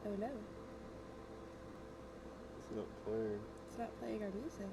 Oh no. It's not playing. It's not playing our music.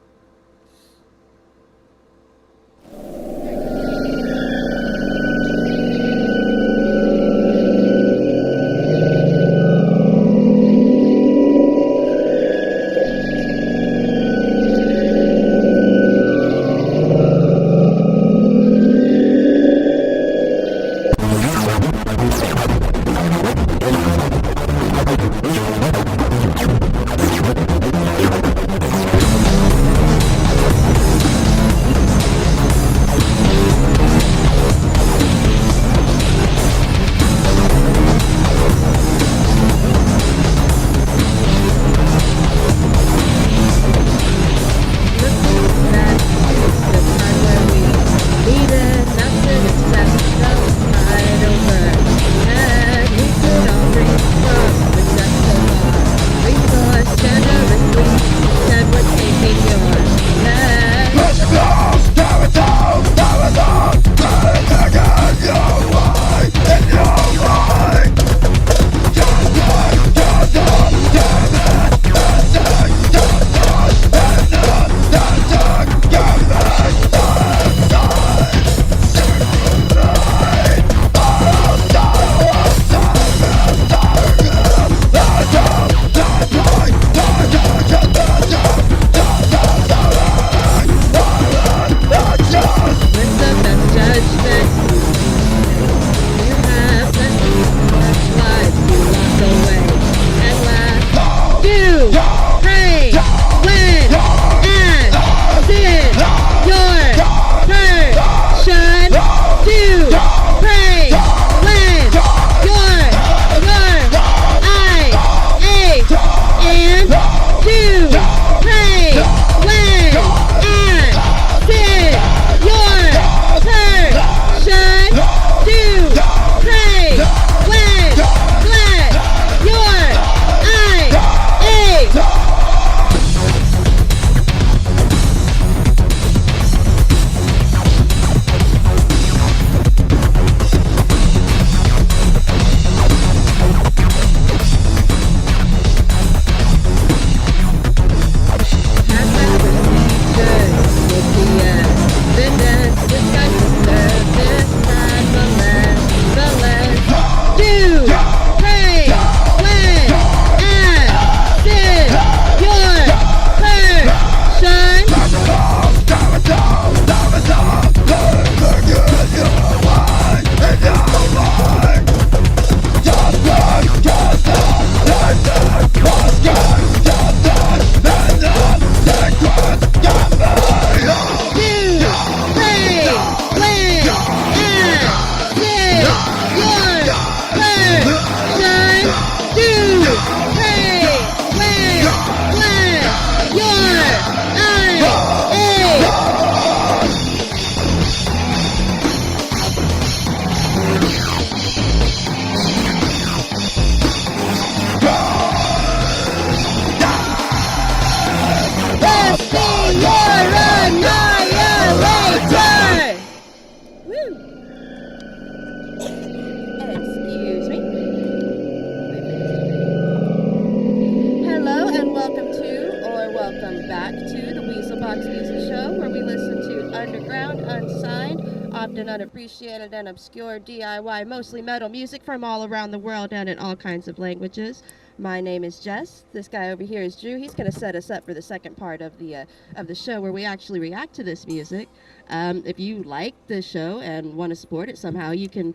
Welcome back to the Weasel Box Music Show, where we listen to underground, unsigned, often unappreciated and obscure DIY, mostly metal music from all around the world and in all kinds of languages. My name is Jess. This guy over here is Drew. He's going to set us up for the second part of the show, where we actually react to this music. If you like the show and want to support it somehow, you can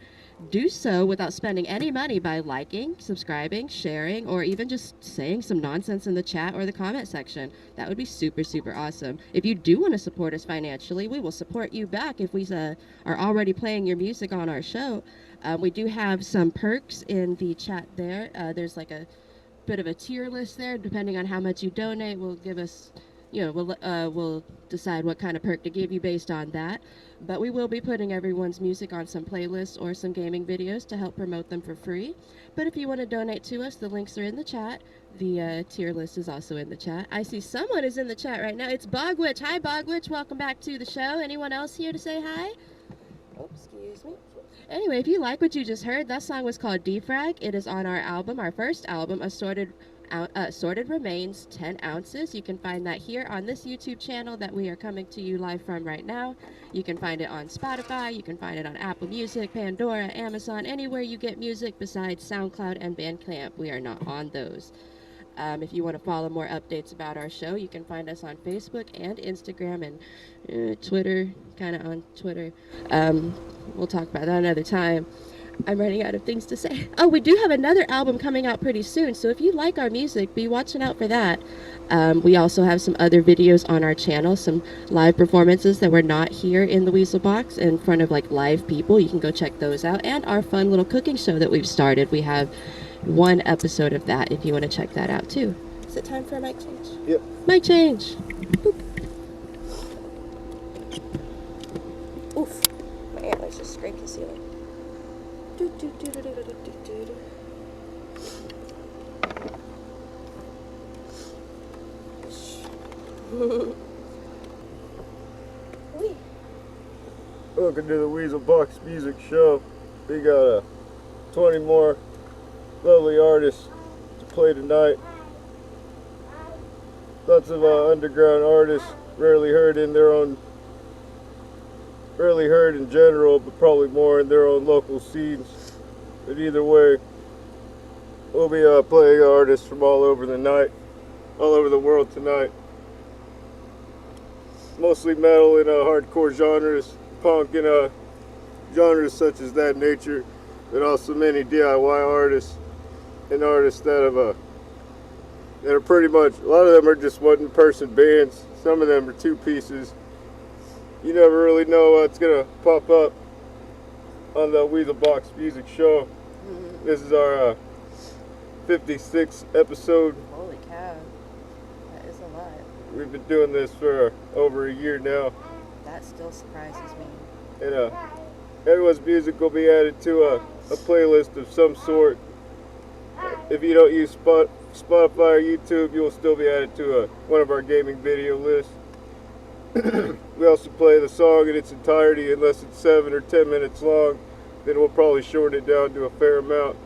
do so without spending any money by liking, subscribing, sharing, or even just saying some nonsense in the chat or the comment section. That would be super, super awesome. If you do want to support us financially, we will support you back if we are already playing your music on our show. We do have some perks in the chat there. There's like a bit of a tier list there. Depending on how much you donate, will give us, we'll decide what kind of perk to give you based on that. But we will be putting everyone's music on some playlists or some gaming videos to help promote them for free. But if you want to donate to us, the links are in the chat. The tier list is also in the chat. I see someone is in the chat right now. It's Bogwitch. Hi, Bogwitch. Welcome back to the show. Anyone else here to say hi? Oh, excuse me. Anyway, if you like what you just heard, that song was called Defrag. It is on our album, our first album, Assorted Remains, 10 Ounces. You can find that here on this YouTube channel that we are coming to you live from right now. You can find it on Spotify. You can find it on Apple Music, Pandora, Amazon, anywhere you get music besides SoundCloud and Bandcamp. We are not on those. If you want to follow more updates about our show, you can find us on Facebook and Instagram and Twitter, kind of on Twitter. We'll talk about that another time. I'm running out of things to say. Oh, we do have another album coming out pretty soon, so if you like our music, be watching out for that. We also have some other videos on our channel, some live performances that were not here in the Weasel Box in front of like live people. You can go check those out, and our fun little cooking show that we've started. We have one episode of that if you want to check that out too. Is it time for a mic change? Yep. Mic change. Boop. Oof. My antlers just scraped the ceiling. Welcome to the Weasel Box Music Show. We got 20 more lovely artists to play tonight. Lots of underground artists, rarely heard in general, but probably more in their own local scenes. But either way, we'll be playing artists from all over the world tonight. Mostly metal and hardcore genres, punk and genres such as that nature, but also many DIY artists and artists that are pretty much, a lot of them are just one-person bands. Some of them are two pieces. You never really know what's gonna pop up on the Weasel Box Music Show. Mm-hmm. This is our 56th episode. Holy cow, that is a lot. We've been doing this for over a year now. That still surprises me. And everyone's music will be added to a playlist of some sort. If you don't use Spotify or YouTube, you will still be added to one of our gaming video lists. We also play the song in its entirety unless it's 7 or 10 minutes long. Then we'll probably shorten it down to a fair amount.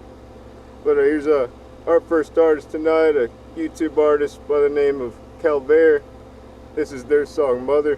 But here's our first artist tonight, a YouTube artist by the name of Calvaire. This is their song, Mother.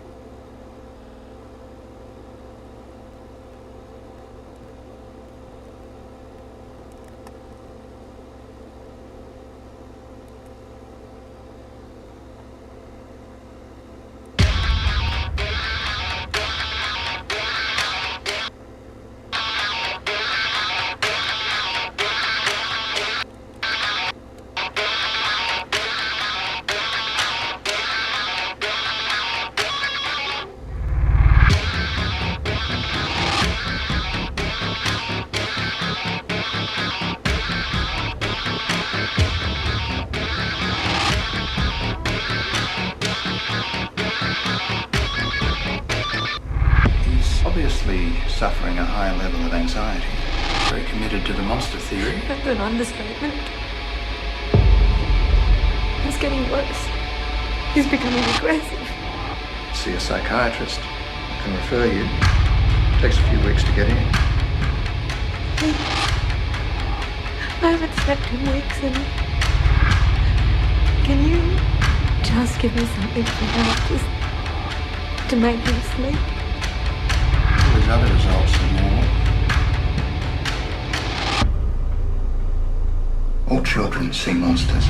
Obviously suffering a high level of anxiety. Very committed to the monster theory. That's an understatement. It's getting worse. He's becoming aggressive. See a psychiatrist. I can refer you. Takes a few weeks to get in. I haven't slept in weeks, and can you just give me something to help, just to make me sleep? There's other results and more. All children see monsters.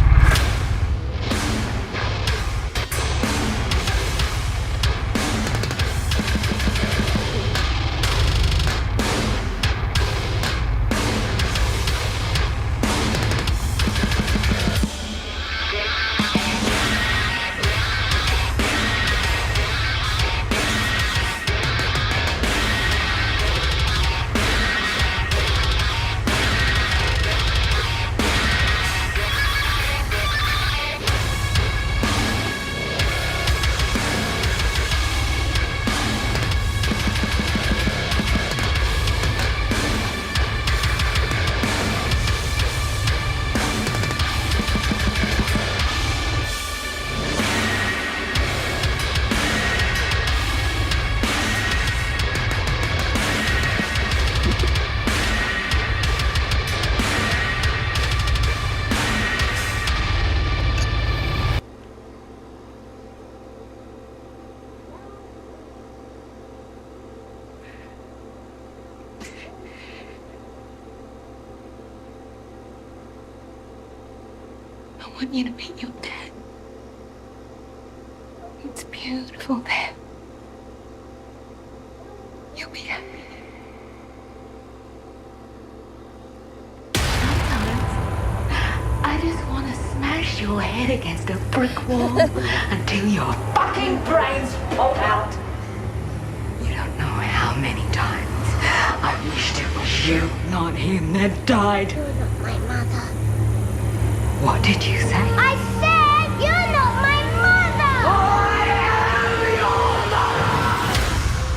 want you to meet your dad. It's beautiful there. You'll be happy. Sometimes I just want to smash your head against a brick wall until your fucking brains pop out. You don't know how many times I wished it was you, not him, that died. You're not my mother. What did you say? I said you're not my mother! I am your mother!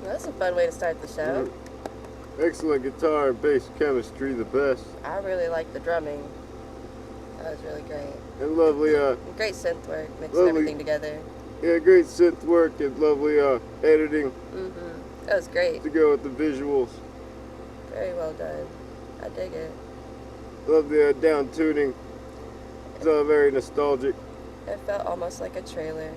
That's a fun way to start the show. Excellent guitar and bass chemistry, the best. I really like the drumming. That was really great. And lovely, Great synth work, mixing Lovely. everything together. yeah, great synth work and lovely editing That was great. to go with the visuals. Very well done. I dig it. Love the down tuning. It's very nostalgic. It felt almost like a trailer,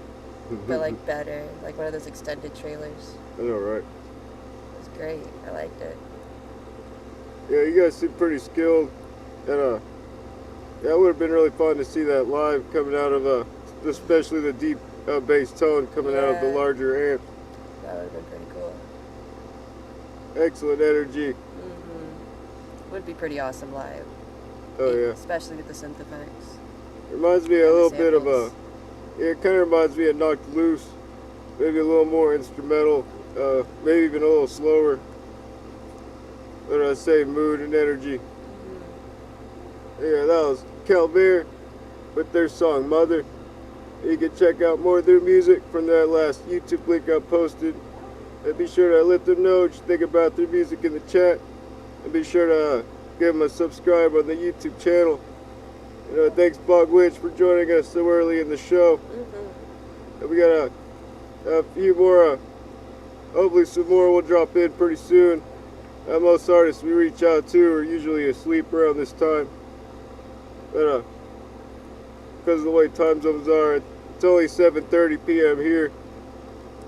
but like better, like one of those extended trailers. I know, right? It was great. I liked it. Yeah, you guys seem pretty skilled, and yeah, it would have been really fun to see that live coming out of especially the deep bass tone coming out of the Yeah. larger amp. That would have been pretty cool. Excellent energy. Would be pretty awesome live. Oh yeah, Especially with the synth effects. reminds me a And the little bit of samples. yeah, it kind of reminds me of Knocked Loose. Maybe a little more instrumental, maybe even a little slower. What did I say? Mood and energy. Yeah, that was Calvert with their song Mother. You can check out more of their music from that last YouTube link I posted. And be sure to let them know what you think about their music in the chat. And be sure to give them a subscribe on the YouTube channel. Thanks Bog Witch for joining us so early in the show. And we got a few more, hopefully some more will drop in pretty soon. Most artists we reach out to are usually asleep around this time. But because of the way time zones are, it's only 7:30 p.m. here.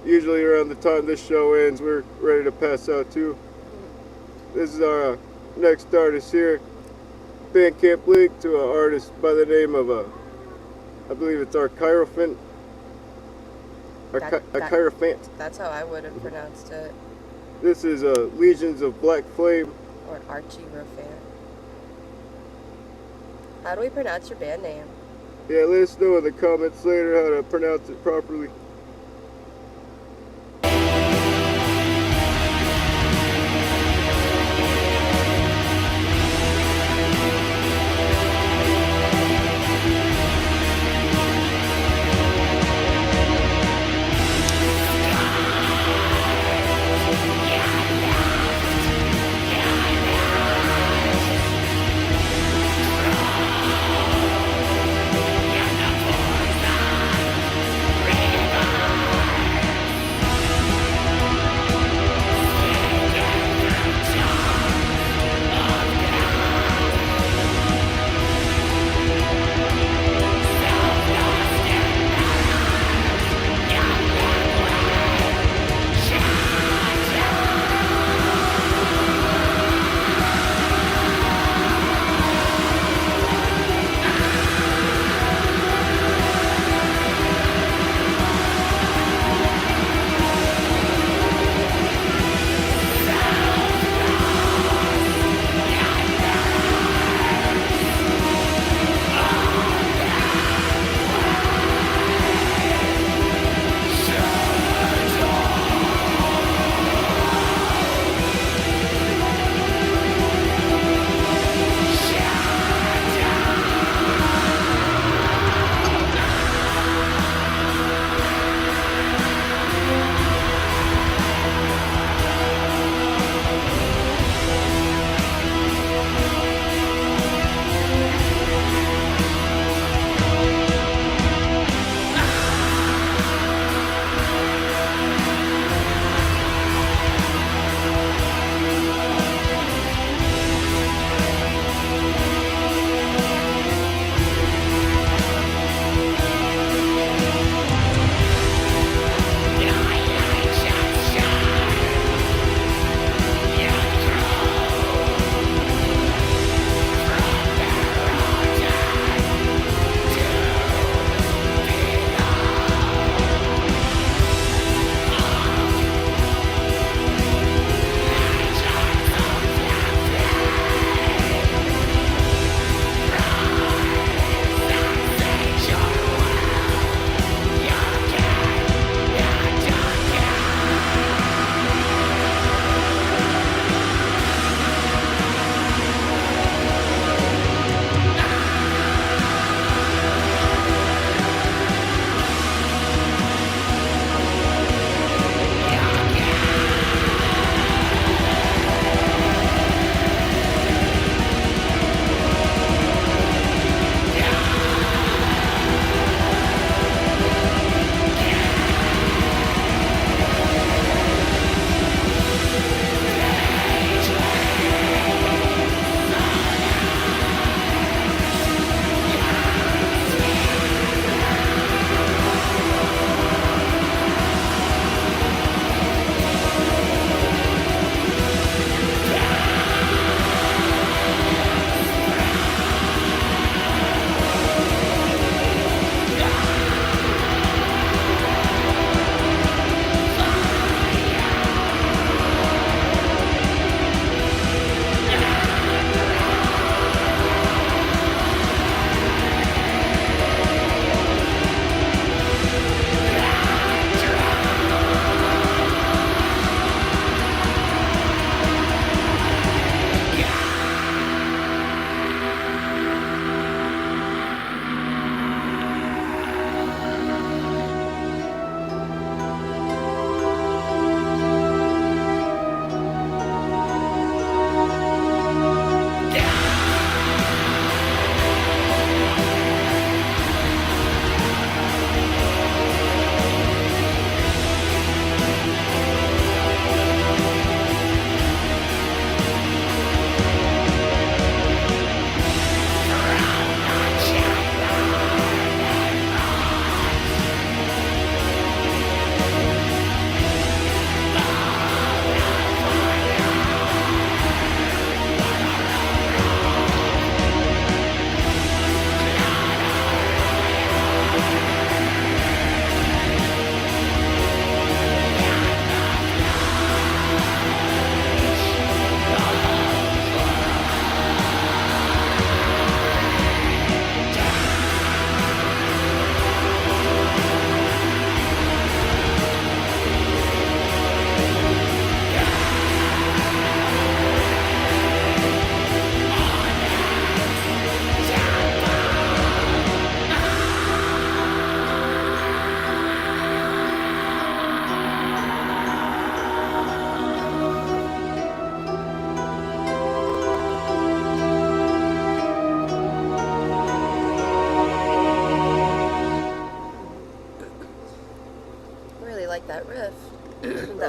Usually around the time this show ends, we're ready to pass out too. This is our next artist here. Bandcamp link to an artist by the name of, I believe it's Archirophant. Archirophant. That's how I would have pronounced it. This is Legions of Black Flame. Or an Archie Rofan. How do we pronounce your band name? Yeah, let us know in the comments later how to pronounce it properly. River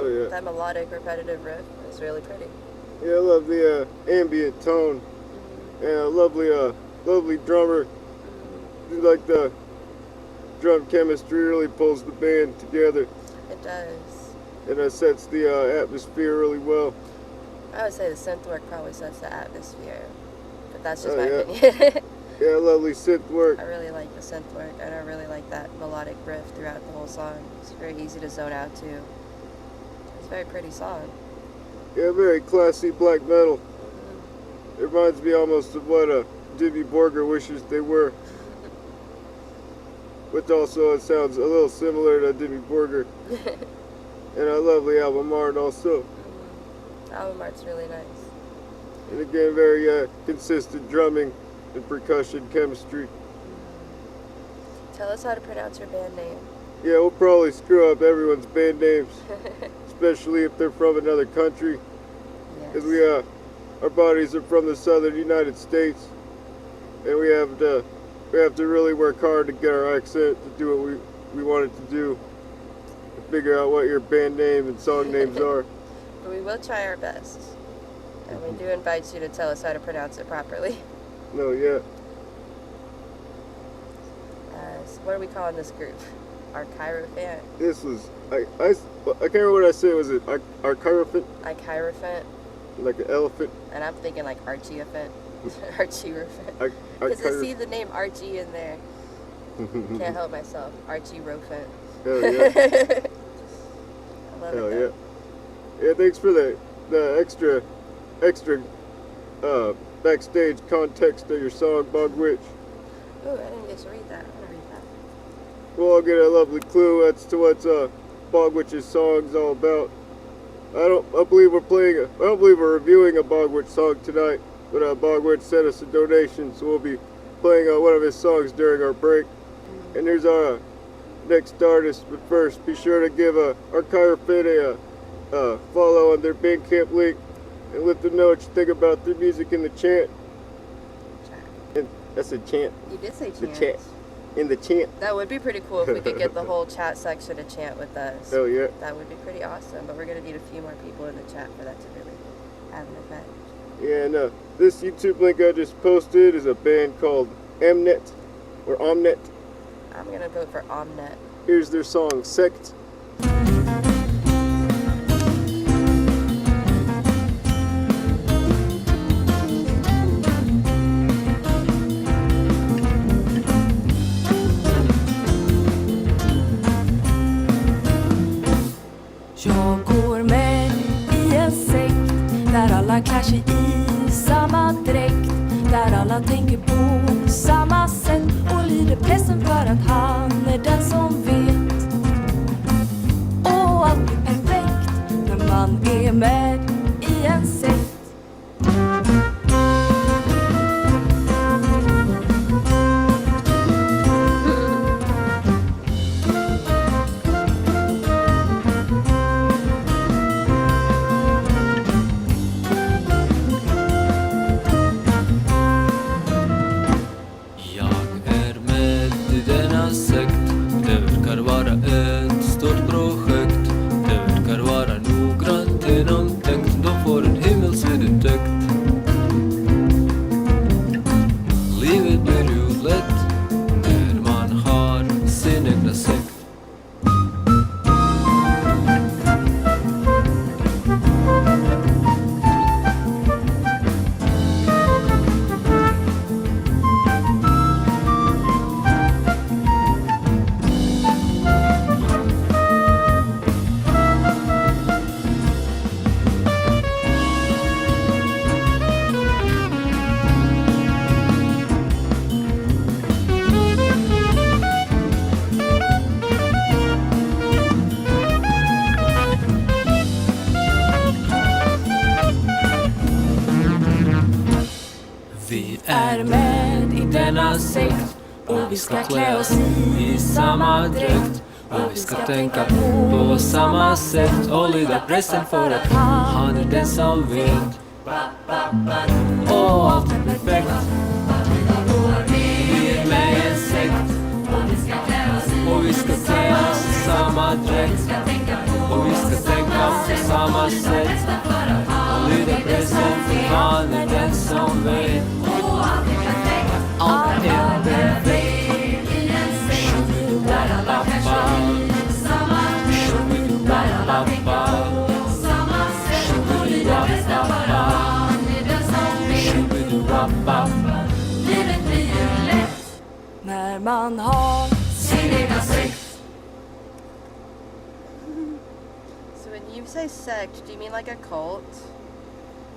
That melodic, repetitive riff is really pretty. Yeah, I love the ambient tone, and a lovely drummer. Like the drum chemistry really pulls the band together. It does. And it sets the atmosphere really well. I would say the synth work probably sets the atmosphere, but that's just my opinion. Yeah, lovely synth work. I really like the synth work, and I really like that melodic riff throughout the whole song. It's very easy to zone out to. It's a very pretty song. Yeah, very classy black metal. It reminds me almost of what Jimmy Borger wishes they were. Which also it sounds a little similar to Jimmy Borger. And I love the album art also. Album art's really nice. And again, very consistent drumming and percussion chemistry. Tell us how to pronounce your band name. Yeah, we'll probably screw up everyone's band names, especially if they're from another country. Because our bodies are from the southern United States, and we have to really work hard to get our accent to do what we want it to do, to figure out what your band name and song names are. But we will try our best, and we do invite you to tell us how to pronounce it properly. No, yeah. So what are we calling this group? Archierophant? This was I can't remember what I said. Was it Archierophant? Archierophant. Like an elephant. And I'm thinking like Archieophant. Archierophant. Because I see the name Archie in there. Can't help myself. Archierophant. Hell yeah. I love Hell it. Yeah, thanks for the extra backstage context of your song, Bog Witch. Ooh, I didn't get to read that. I'm gonna read that. We'll all get a lovely clue as to what Bog Witch's song's all about. I don't believe we're reviewing a Bog Witch song tonight, but Bog Witch sent us a donation, so we'll be playing one of his songs during our break. And here's our next artist, but first, be sure to give Archierophant a follow on their Bandcamp link, and let them know what you think about their music in the chant. And that's a chant. You did say chant. The chant. In the chant. That would be pretty cool if we could get the whole chat section to chant with us. Hell yeah. That would be pretty awesome, but we're going to need a few more people in the chat for that to really have an effect. Yeah, and this YouTube link I just posted is a band called Amnet, or Omnet. I'm going to vote for Omnet. Here's their song, Sect. Jag går med i en sekt där alla klär sig i samma dräkt, där alla tänker på samma sätt och lyder pressen för att han är den som vet. Och allt blir perfekt när man är med i en sekt. Är med i denna sekt och vi ska klä oss i samma dräkt och vi ska tänka på samma sätt och lyda prästen för att han är den som vet. Och allt är perfekt. Vi är med i en sekt och vi ska klä oss i samma dräkt och vi ska tänka Somerset. Only the present vanlig den som vet. Allt är perfekt. Shoo-doo-wah-ba-ba. Shoo-doo-wah-ba-ba. Shoo-doo-wah-ba-ba. Livet blir ju lätt när man har sin egna sekt. So when you say sect, do you mean like a cult?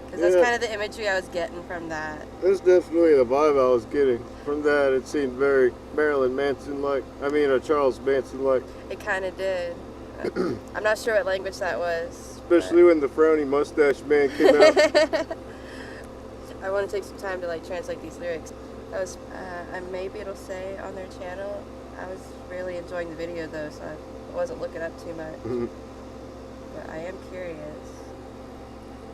Because that's Yeah. kind of the imagery I was getting from that. That's definitely the vibe I was getting from that. It seemed very Marilyn Manson-like. I mean, Charles Manson-like. It kind of did. I'm not sure what language that was. Especially when the frowny mustache man came out. I want to take some time to like translate these lyrics. That was, maybe it'll say on their channel. I was really enjoying the video though, so I wasn't looking up too much. But I am curious.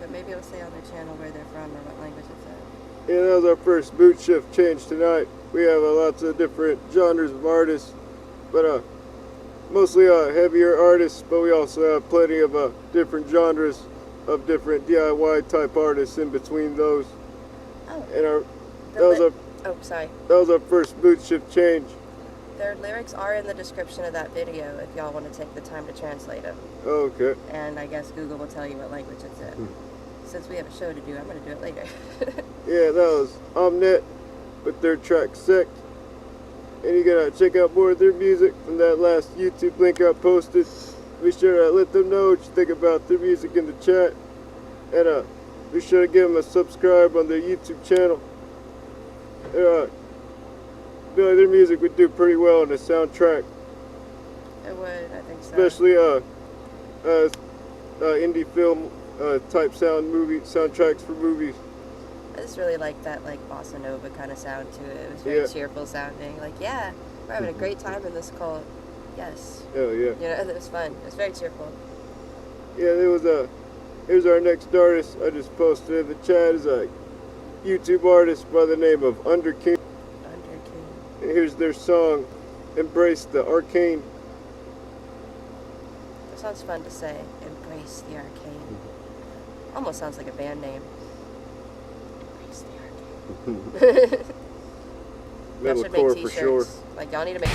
But maybe it'll say on their channel where they're from or what language it's in. Yeah, that was our first mood shift change tonight. We have lots of different genres of artists, but mostly heavier artists, but we also have plenty of different genres of different DIY type artists in between those. Oh. And Oh, sorry. that was our first mood shift change. Their lyrics are in the description of that video if y'all want to take the time to translate them. Okay. And I guess Google will tell you what language it's in. Since we have a show to do, I'm going to do it later. Yeah, that was Omnet with their track Sect. And you gotta check out more of their music from that last YouTube link I posted. Be sure to let them know what you think about their music in the chat. And be sure to give them a subscribe on their YouTube channel. And, their music would do pretty well on the soundtrack. It would, I think so. Especially indie film type soundtracks for movies. I just really like that like bossa nova kind of sound to it. It was very cheerful sounding. Like, yeah, we're having a great time in this cult. Yes. Oh yeah. You know, it was fun. It was very cheerful. Yeah, here's our next artist. I just posted in the chat is a YouTube artist by the name of Underking. And here's their song, Embrace the Arcane. That sounds fun to say. Embrace the arcane. Almost sounds like a band name. Embrace the arcane. Y'all should make Metalcore t-shirts. for sure. Like, y'all need to make...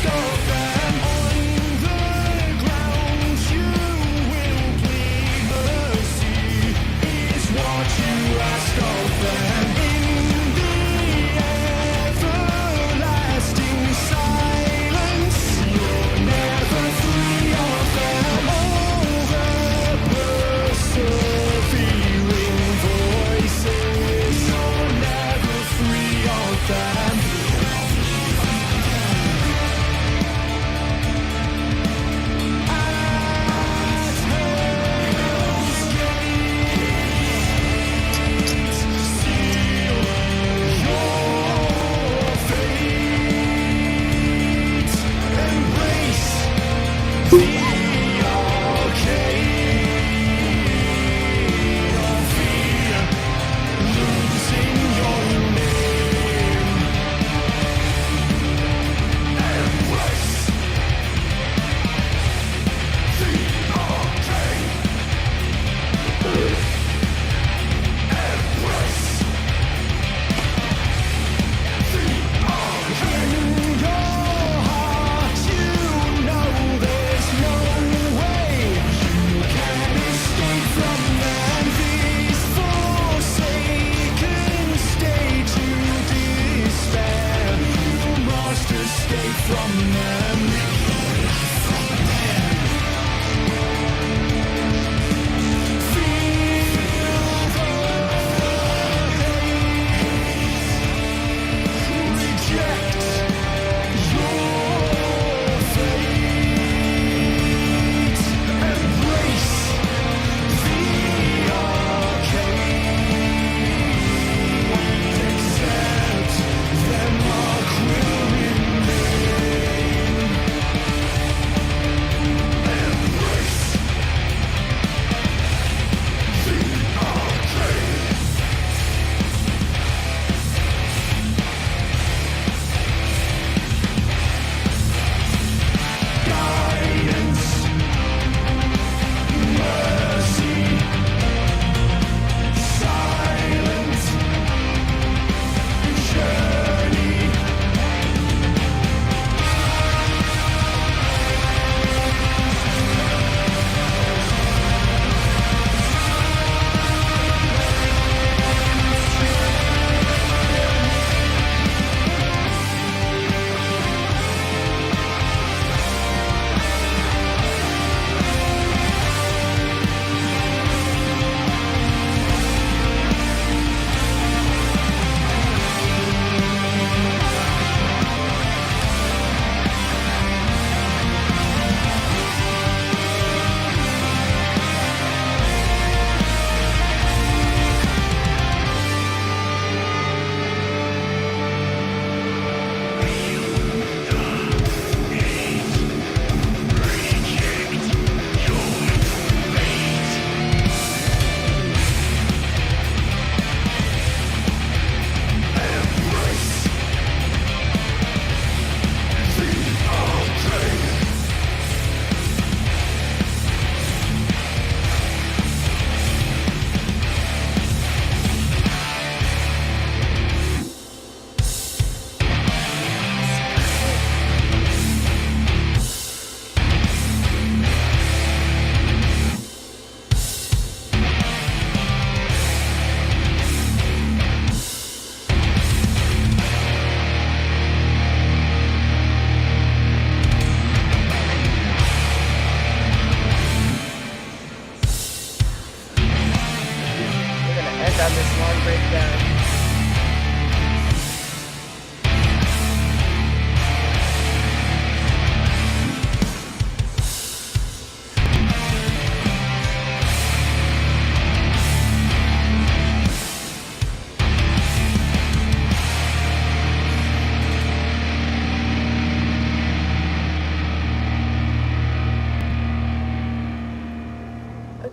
On the ground you will bleed.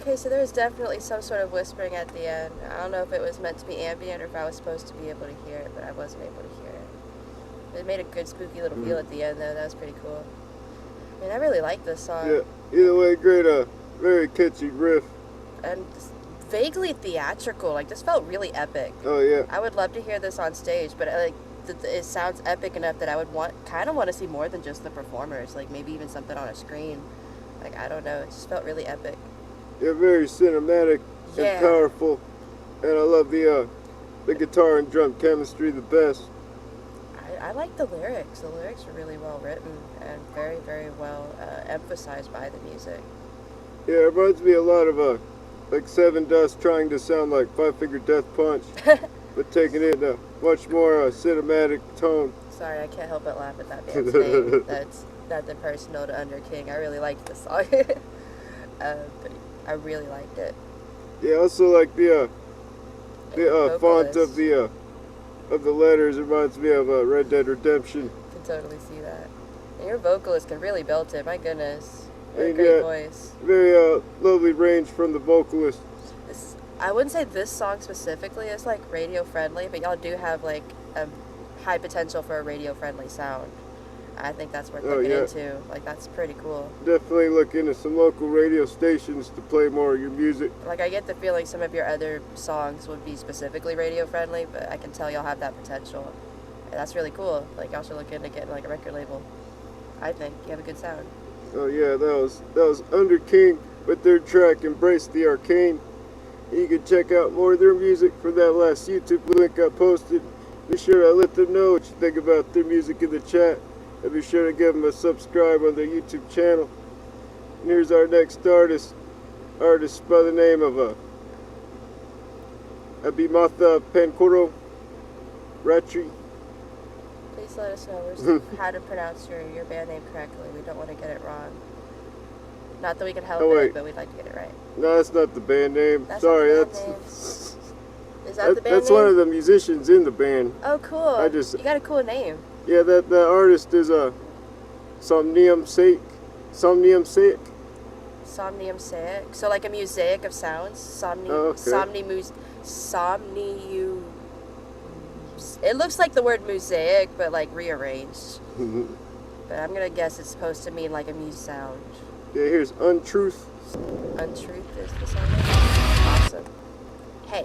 Okay, so there was definitely some sort of whispering at the end. I don't know if it was meant to be ambient or if I was supposed to be able to hear it, but I wasn't able to hear it. It made a good spooky little feel at the end, though. That was pretty cool. I mean, I really like this song. Yeah, either way, great, very catchy riff. And vaguely theatrical. Like, this felt really epic. Oh, yeah. I would love to hear this on stage, but it sounds epic enough that I would kind of want to see more than just the performers. Like, maybe even something on a screen. Like, I don't know. It just felt really epic. Yeah, very cinematic and powerful. And I love the guitar and drum chemistry the best. I like the lyrics. The lyrics are really well written and very, very well emphasized by the music. Yeah, it reminds me a lot of like Seven Dust trying to sound like Five Finger Death Punch, but taking it in a much more cinematic tone. Sorry, I can't help but laugh at that band's name. That's nothing personal to Under King. I really liked the song. But I really liked it. Yeah, also like the font of the letters reminds me of Red Dead Redemption. I can totally see that. And your vocalist can really belt it. My goodness. What a And great voice. Very lovely range from the vocalist. I wouldn't say this song specifically is like radio friendly, but y'all do have like a high potential for a radio friendly sound. I think that's worth looking into. Like, that's pretty cool. Definitely look into some local radio stations to play more of your music. Like, I get the feeling some of your other songs would be specifically radio friendly, but I can tell y'all have that potential. And that's really cool. Like, y'all should look into getting like a record label. I think you have a good sound. Oh yeah, that was Under King with their track Embrace the Arcane. You can check out more of their music from that last YouTube link I posted. Be sure to let them know what you think about their music in the chat. And be sure to give them a subscribe on their YouTube channel. And here's our next artist by the name of Abimatha Pankoro Ratri. Please let us know how to pronounce your band name correctly. We don't want to get it wrong. Not that we can help it, but we'd like to get it right. No, that's not the band name. That's Sorry, not the band name. Is that the band that's name? one of the musicians in the band. Oh, cool. You got a cool name. Yeah, that artist is Somnium Sake. Somnium Saic. So like a mosaic of sounds. It looks like the word mosaic, but like rearranged. But I'm gonna guess it's supposed to mean like a muse sound. Yeah, here's Untruth. Untruth is the song name? Awesome. Hey.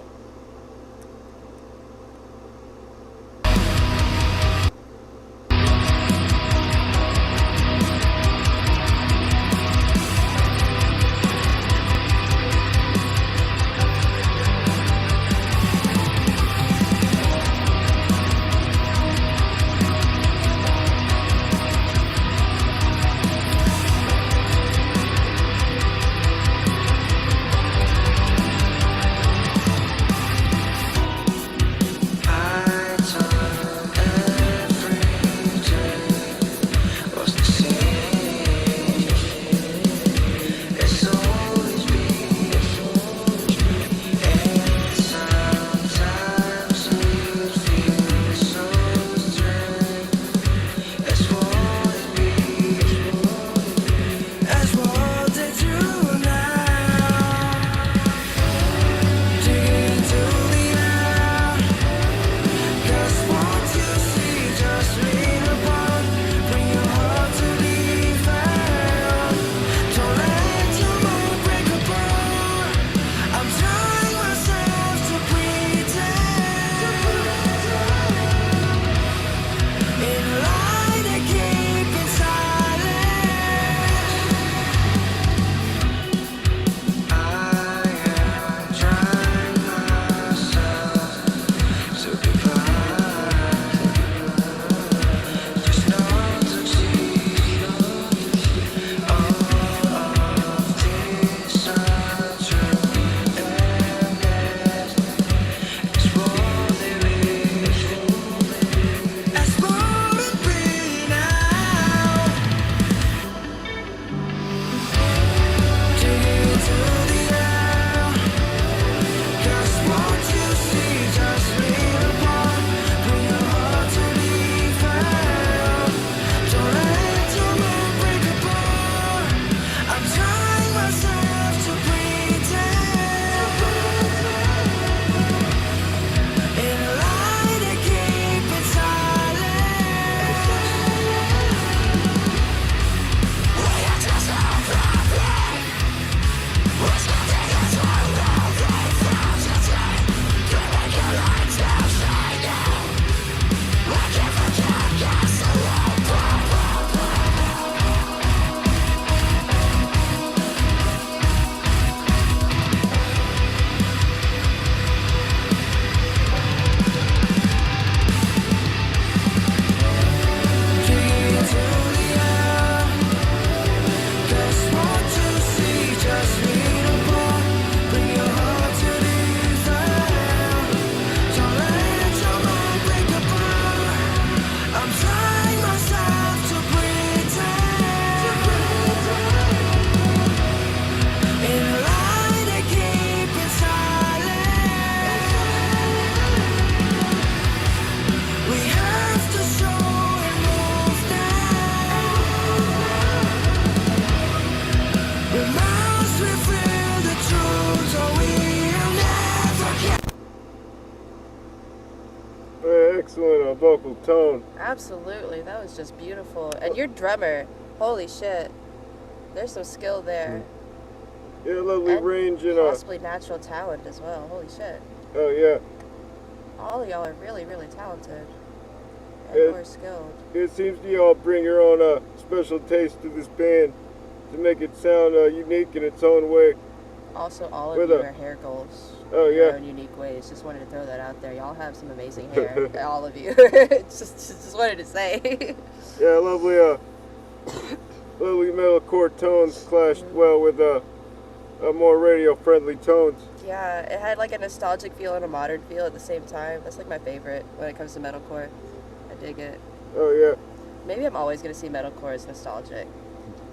vocal tone. Absolutely, that was just beautiful. And your drummer, holy shit, there's some skill there. Yeah, lovely And range and possibly natural talent as well. Holy shit. oh yeah. All of y'all are really, really talented and Yeah. more skilled. It seems to y'all bring your own special taste to this band to make it sound unique in its own way. Also, all of With you a- are hair goals. Oh, in your yeah. own unique ways. Just wanted to throw that out there. Y'all have some amazing hair. All of you. just wanted to say. Yeah, lovely lovely metalcore tones clashed well with more radio-friendly tones. Yeah, it had like a nostalgic feel and a modern feel at the same time. That's like my favorite when it comes to metalcore. I dig it. Oh yeah. Maybe I'm always gonna see metalcore as nostalgic.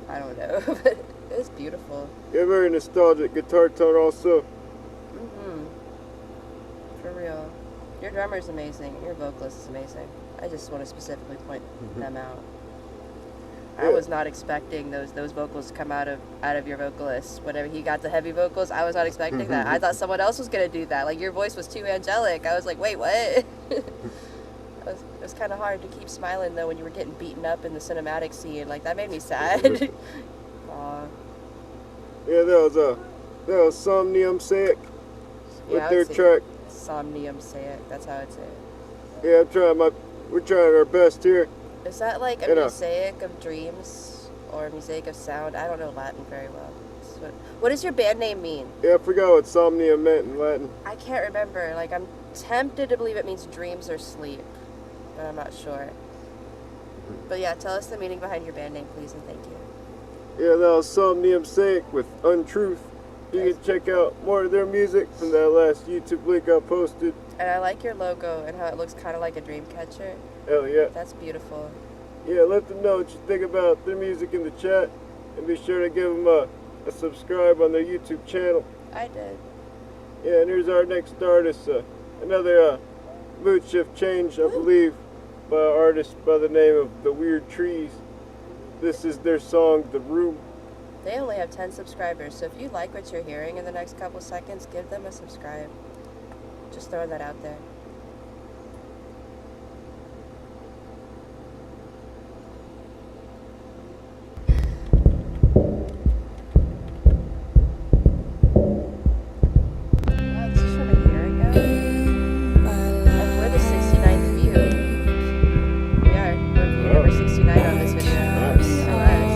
I don't know, but it's beautiful. Yeah, very nostalgic guitar tone also. For real. Your drummer's amazing. Your vocalist is amazing. I just want to specifically point them out. I was not expecting those vocals to come out of your vocalist. Whenever he got the heavy vocals, I was not expecting that. I thought someone else was gonna do that. Like your voice was too angelic. I was like, wait, what? It was kind of hard to keep smiling though when you were getting beaten up in the cinematic scene. Like that made me sad. Aw. Yeah, that was Somnium Sick with Yeah, I their would say track. Somnium say it. That's how I'd say it. Yeah, we're trying our best here. Is that like a You know. mosaic of dreams or a mosaic of sound? I don't know Latin very well. What does your band name mean? Yeah, I forgot what Somnia meant in Latin. I can't remember. Like I'm tempted to believe it means dreams or sleep, but I'm not sure. But yeah, tell us the meaning behind your band name, please, and thank you. Yeah, that was Somnium Sick with Untruth. You can check out more of their music from that last YouTube link I posted. And I like your logo and how it looks kind of like a dream catcher. Hell yeah. That's beautiful. Yeah, let them know what you think about their music in the chat. And be sure to give them a subscribe on their YouTube channel. I did. Yeah, and here's our next artist. Another mood shift change, I believe, by an artist by the name of The Weird Trees. This is their song, The Room. They only have 10 subscribers, so if you like what you're hearing in the next couple seconds, give them a subscribe. Just throwing that out there. Wow, this is from a year ago. And we're the 69th view. We are. We're view number 69 on this video. Nice.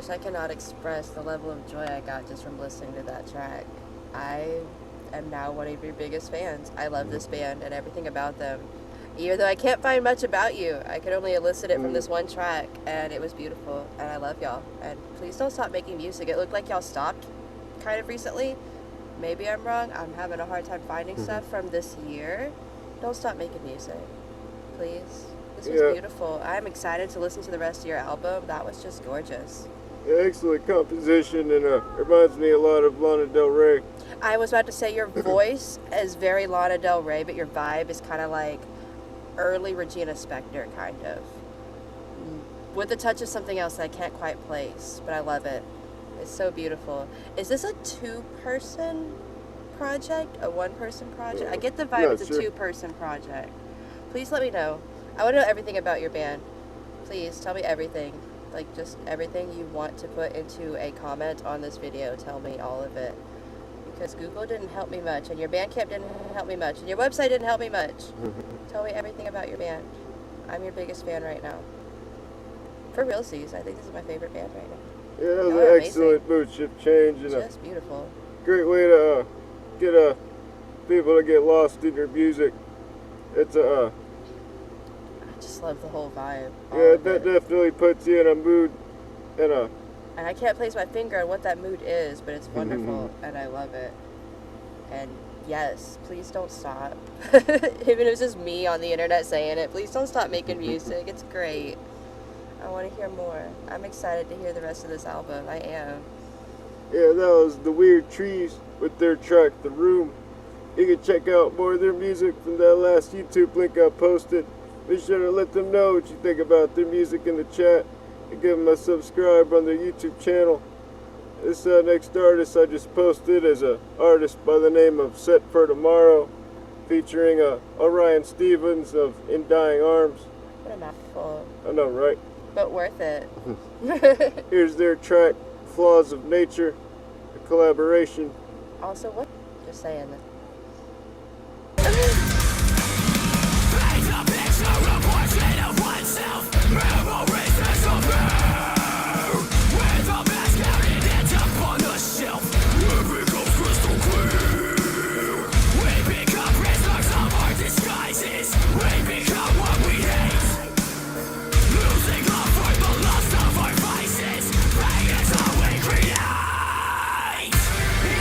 gosh, I cannot express the level of joy I got just from listening to that track. I am now one of your biggest fans. I love this band and everything about them. Even though I can't find much about you, I could only elicit it from this one track, and it was beautiful, and I love y'all. And please don't stop making music. It looked like y'all stopped kind of recently. Maybe I'm wrong. I'm having a hard time finding stuff from this year. Don't stop making music, please. This was beautiful. I'm excited to listen to the rest of your album. That was just gorgeous. Excellent composition, and reminds me a lot of Lana Del Rey. I was about to say your voice is very Lana Del Rey, but your vibe is kind of like early Regina Spektor, kind of. With a touch of something else that I can't quite place, but I love it. It's so beautiful. Is this a two-person project? A one-person project? I get the vibe it's a two-person project. Please let me know. I want to know everything about your band. Please tell me everything. Like, just everything you want to put into a comment on this video. Tell me all of it. Because Google didn't help me much, and your Bandcamp didn't help me much, and your website didn't help me much. Tell me everything about your band. I'm your biggest fan right now. For realsies, I think this is my favorite band right now. Yeah, that was an excellent mood shift change, and just beautiful. Great way to get people to get lost in your music. It's I just love the whole vibe. Yeah, that definitely puts you in a mood, and I can't place my finger on what that mood is, but it's wonderful, and I love it. And yes, please don't stop. Even if it's just me on the internet saying it, please don't stop making music. It's great. I want to hear more. I'm excited to hear the rest of this album. I am. Yeah, that was The Weird Trees with their track, The Room. You can check out more of their music from that last YouTube link I posted. Be sure to let them know what you think about their music in the chat, and give them a subscribe on their YouTube channel. This next artist I just posted is an artist by the name of Set for Tomorrow, featuring Orion Stevens of In Dying Arms. What a mouthful. I know, right? But worth it. Here's their track, Flaws of Nature, a collaboration. Also, what? Just saying that. And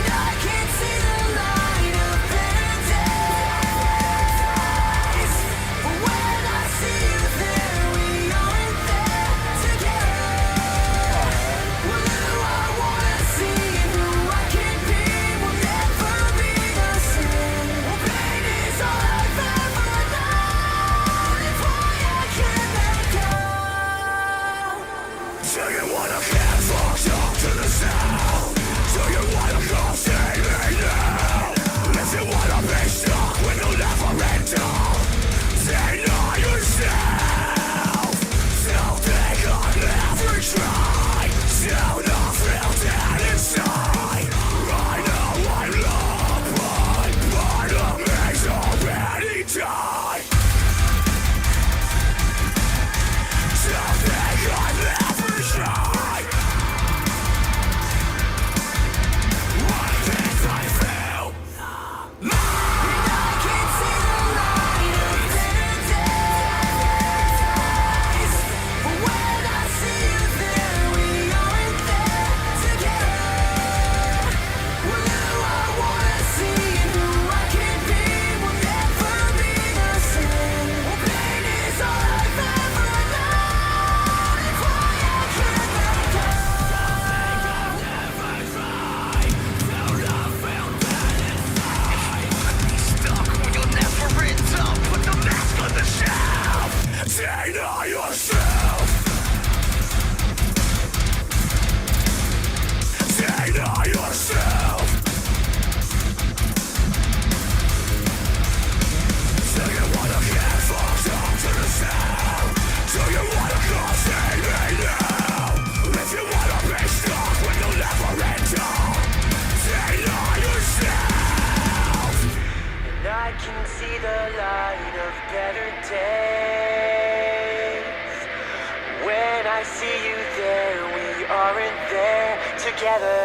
I can't see the light Wow.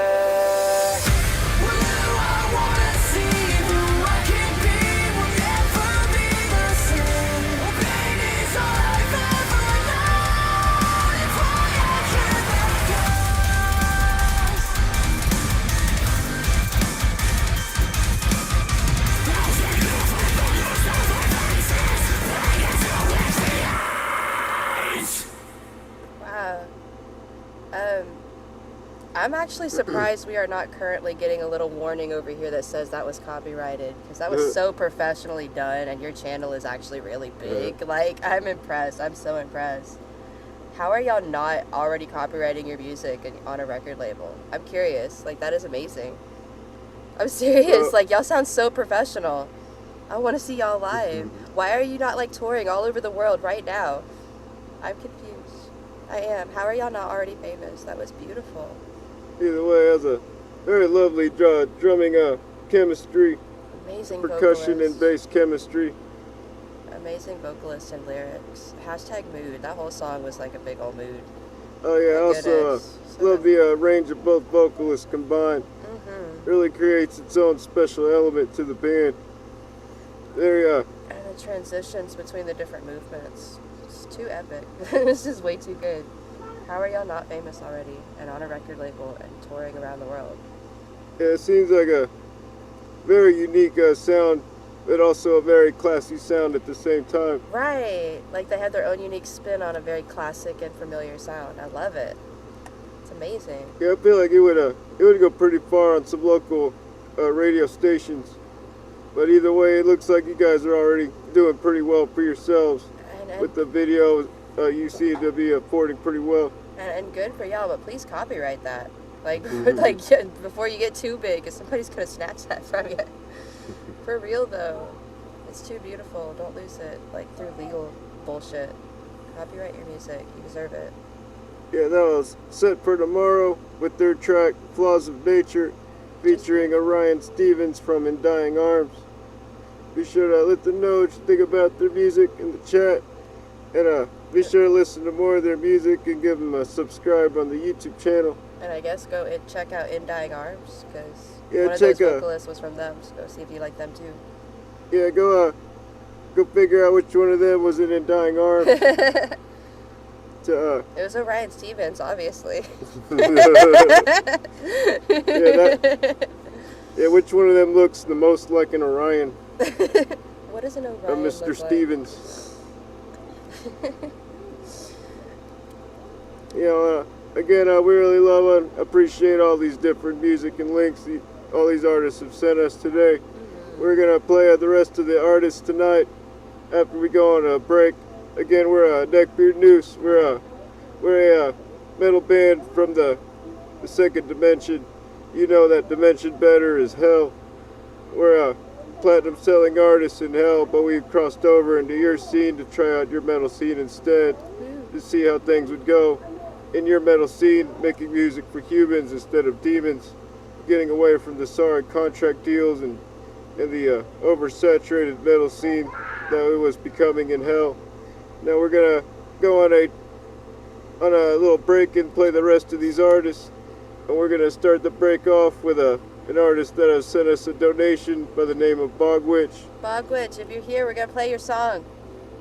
I'm actually surprised we are not currently getting a little warning over here that says that was copyrighted, because that was so professionally done, and your channel is actually really big. Like, I'm impressed. I'm so impressed. How are y'all not already copywriting your music on a record label? I'm curious. Like, that is amazing. I'm serious. Like, y'all sound so professional. I want to see y'all live. Why are you not, like, touring all over the world right now? I'm confused. I am. How are y'all not already famous? That was beautiful. Either way, it has a very lovely drumming chemistry, Amazing percussion vocalist. and bass chemistry. Amazing vocalist and lyrics. Hashtag mood. That whole song was like a big old mood. Oh yeah, My also goodness. love the range of both vocalists combined. Mm-hmm. Really creates its own special element to the band. There, And the transitions between the different movements. It's too epic. This is way too good. How are y'all not famous already and on a record label and touring around the world? yeah, it seems like a very unique sound, but also a very classy sound at the same time. Right. Like they have their own unique spin on a very classic and familiar sound. I love it. It's amazing. Yeah, I feel like it would go pretty far on some local radio stations. But either way, it looks like you guys are already doing pretty well for yourselves. And With the video, you seem to be affording pretty well. And good for y'all, but please copyright that. Like, yeah, before you get too big, because somebody's going to snatch that from you. For real, though. It's too beautiful. Don't lose it, like, through legal bullshit. Copyright your music. You deserve it. Yeah, that was set for tomorrow with their track Flaws of Nature, featuring Orion Stevens from In Dying Arms. Be sure to let them know what you think about their music in the chat. And be sure to listen to more of their music and give them a subscribe on the YouTube channel. And I guess go and check out In Dying Arms, because Yeah, one of those check vocalists was from them, so go see if you like them too. Yeah, go figure out which one of them was in Dying Arms. It was Orion Stevens, obviously. Yeah, which one of them looks the most like an Orion? What does an Or Orion Mr. look Stevens. You know, again, we really love and appreciate all these different music and links all these artists have sent us today. We're gonna play the rest of the artists tonight after we go on a break. Again, we're Neckbeard Noose. We're a metal band from the second dimension. You know that dimension better is hell. We're platinum selling artists in hell, but we've crossed over into your scene to try out your metal scene instead, to see how things would go in your metal scene, making music for humans instead of demons, getting away from the sorry contract deals and the oversaturated metal scene that it was becoming in hell. Now we're gonna go on a little break and play the rest of these artists, and we're gonna start the break off with an artist that has sent us a donation by the name of Bogwitch. Bogwitch, if you're here, we're going to play your song.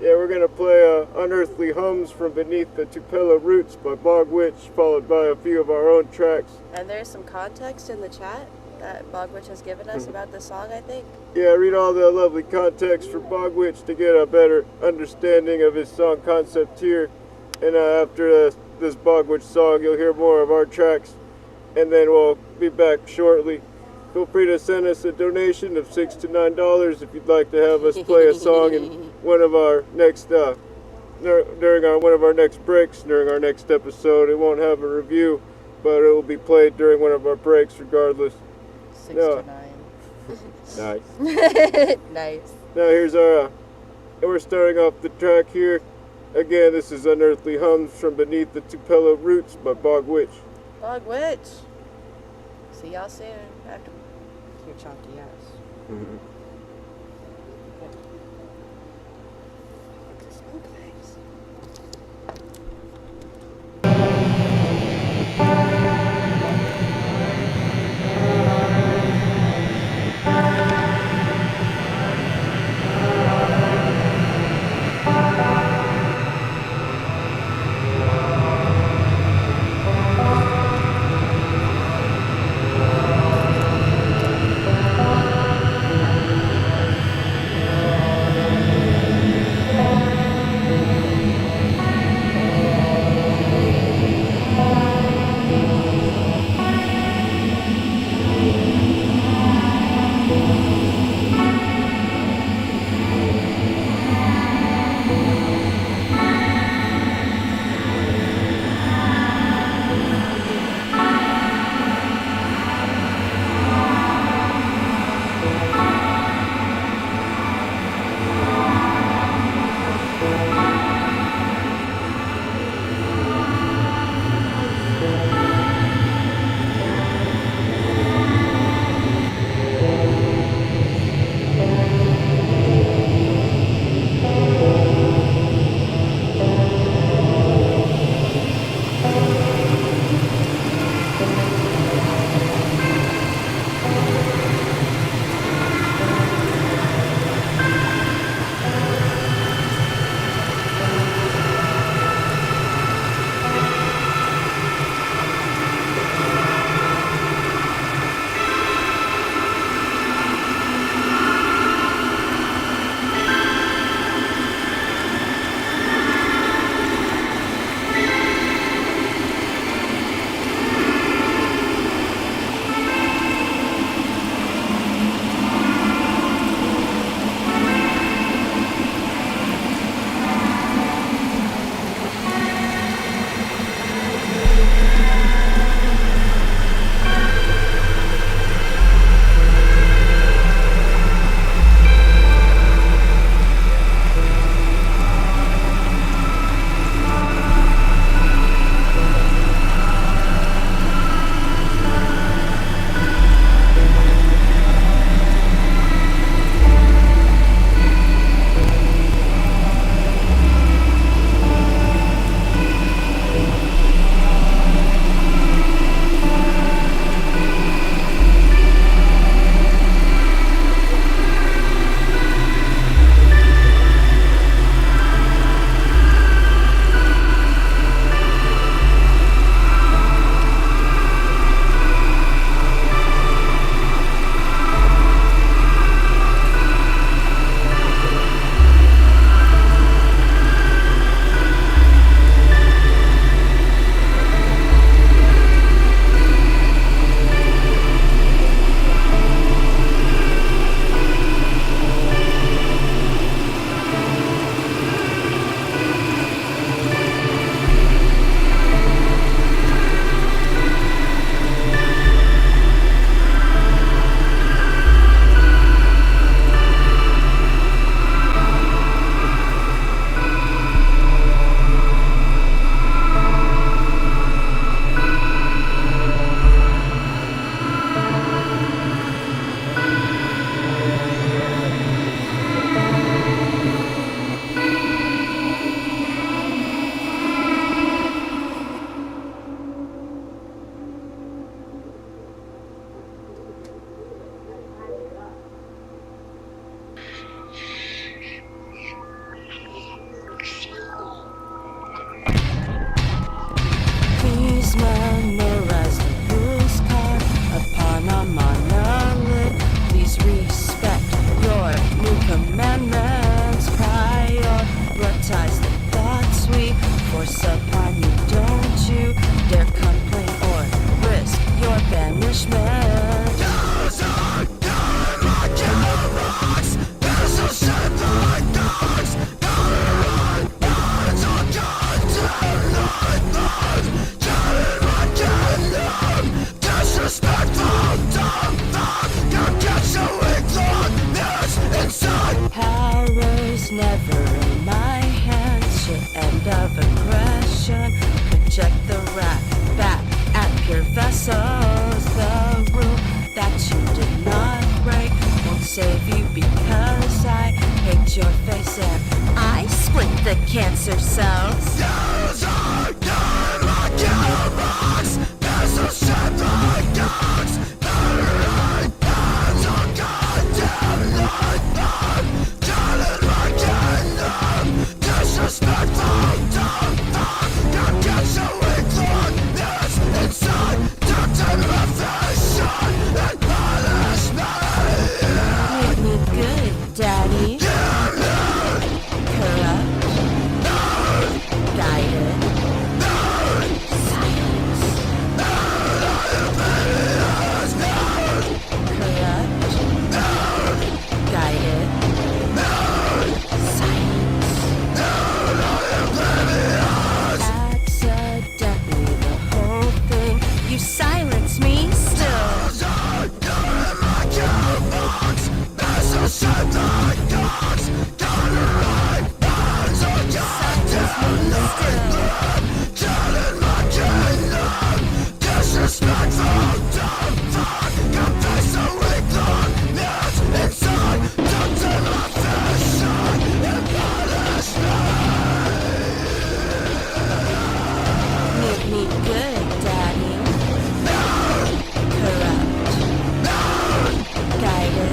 Yeah, we're gonna play Unearthly Hums from Beneath the Tupelo Roots by Bogwitch, followed by a few of our own tracks. And there's some context in the chat that Bogwitch has given us about the song, I think. Yeah, read all the lovely context from Bogwitch to get a better understanding of his song concept here. And after this Bogwitch song, you'll hear more of our tracks, and then we'll be back shortly. Feel free to send us a donation of $6 to $9 if you'd like to have us play a song in one of our next during one of our next breaks, during our next episode. It won't have a review, but it will be played during one of our breaks regardless. 6 to 9. Nice. Nice. Now here's our, and we're starting off the track here. Again, this is Unearthly Hums from Beneath the Tupelo Roots by Bogwitch. Bogwitch. See y'all soon after your chunky ass. cancer cells. Make me good, Daddy. Corrupt. Guided. Silence. Corrupt. Guided. Silence. Accidentally, the whole thing. You silence me still. Make me good, Daddy. Corrupt. Guided.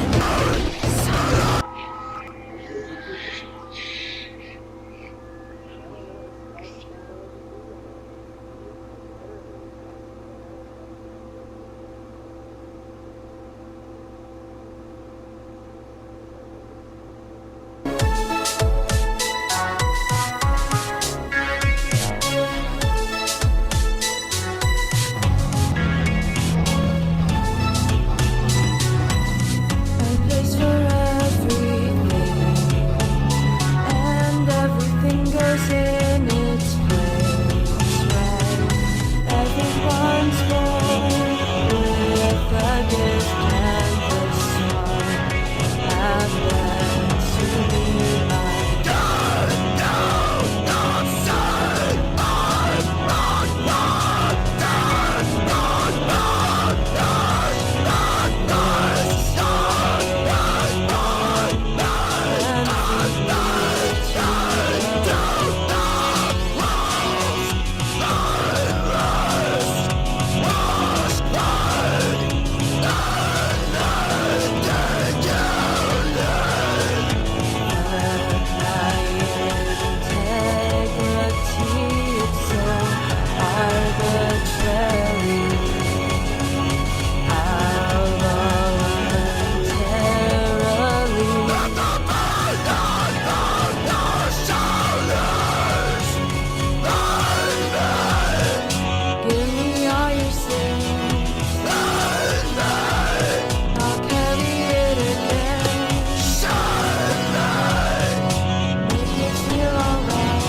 A place for everything, and everything goes in its place, right? Everyone's born with a gift, and this one happens to be mine. Give me all your sins. I'll carry it again. Make me feel alright.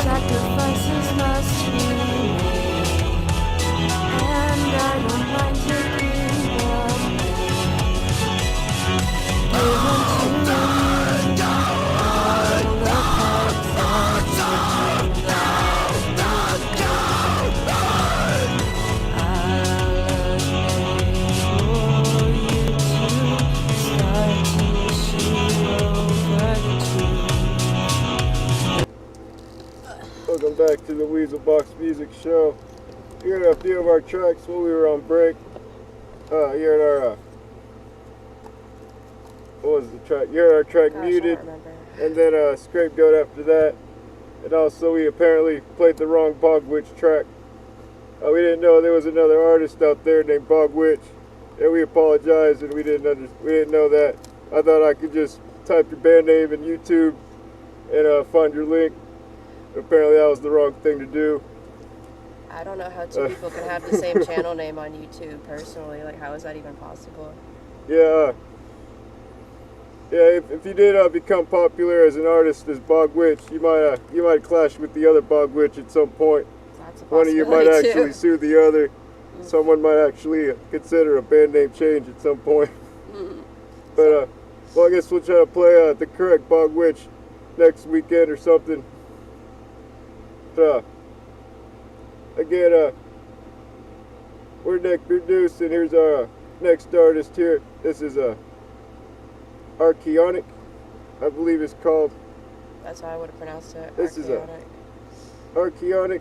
Sacrifices must be made, and I don't mind taking one. Give unto me all the parts of Welcome back to the Weasel Box Music Show. Here are a few of our tracks while we were on break. Here are our what was the track? Here are our track Muted, and then Scapegoat after that. And also we apparently played the wrong Bog Witch track. We didn't know there was another artist out there named Bog Witch, and we apologize, and we didn't know that. I thought I could just type your band name in YouTube and find your link. Apparently that was the wrong thing to do. I don't know how two people can have the same channel name on YouTube personally. Like, how is that even possible? Yeah. If you did become popular as an artist as Bog Witch, you might clash with the other Bog Witch at some point. That's a One of you might actually sue the other. Someone might actually consider a band name change at some point. But well, I guess we'll try to play the correct Bog Witch next weekend or something. Again, we're Neckbeard Noose, and here's our next artist here. This is Archaeonic, I believe it's called. That's how I would have pronounced it. This is a- Archaeonic. Archaeonic.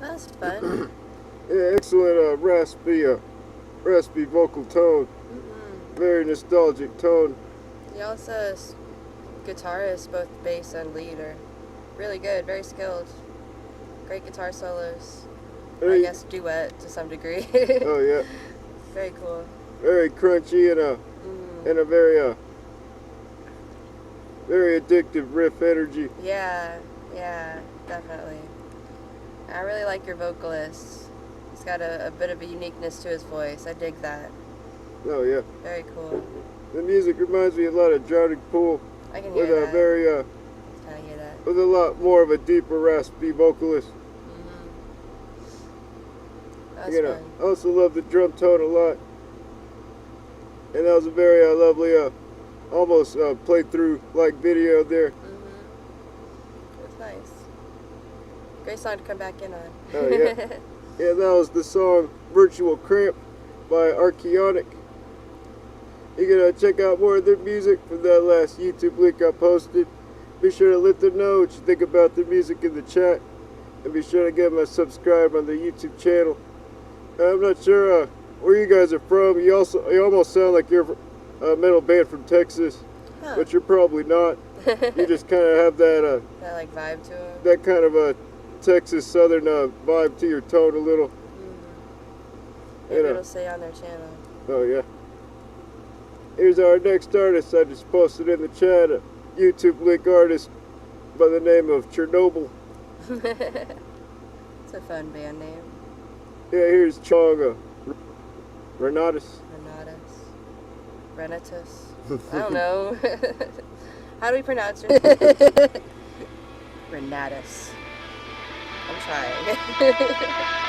That's fun. Yeah, excellent raspy vocal tone. Very nostalgic tone. He also is guitarist, both bass and lead, are really good, very skilled. Great guitar solos. I Hey. guess duet to some degree. Oh yeah. Very cool. very crunchy and a very very addictive riff energy. Yeah, definitely. I really like your vocalist. He's got a bit of a uniqueness to his voice. I dig that. Oh yeah. Very cool. The music reminds me a lot of Drowning Pool. I can hear with that. a very I hear that. with a lot more of a deeper, raspy vocalist. That's You know, fun. I also love the drum tone a lot, and that was a very lovely, almost playthrough like video there. It's nice. Great song to come back in on. Oh yeah, yeah. That was the song "Virtual Cramp" by Archaeonic. You can check out more of their music from that last YouTube link I posted. Be sure to let them know what you think about their music in the chat, and be sure to give them a subscribe on the YouTube channel. I'm not sure where you guys are from. You almost sound like you're a metal band from Texas, but you're probably not. You just kind of have that that like vibe to him. that kind of a Texas Southern vibe to your tone a little. Maybe it'll say on their channel. Oh yeah. Here's our next artist. I just posted in the chat a YouTube link artist by the name of Chernobyl. It's a fun band name. Yeah, here's Chong Renatus. Renatus. I don't know. How do we pronounce her? Renatus. I'm trying.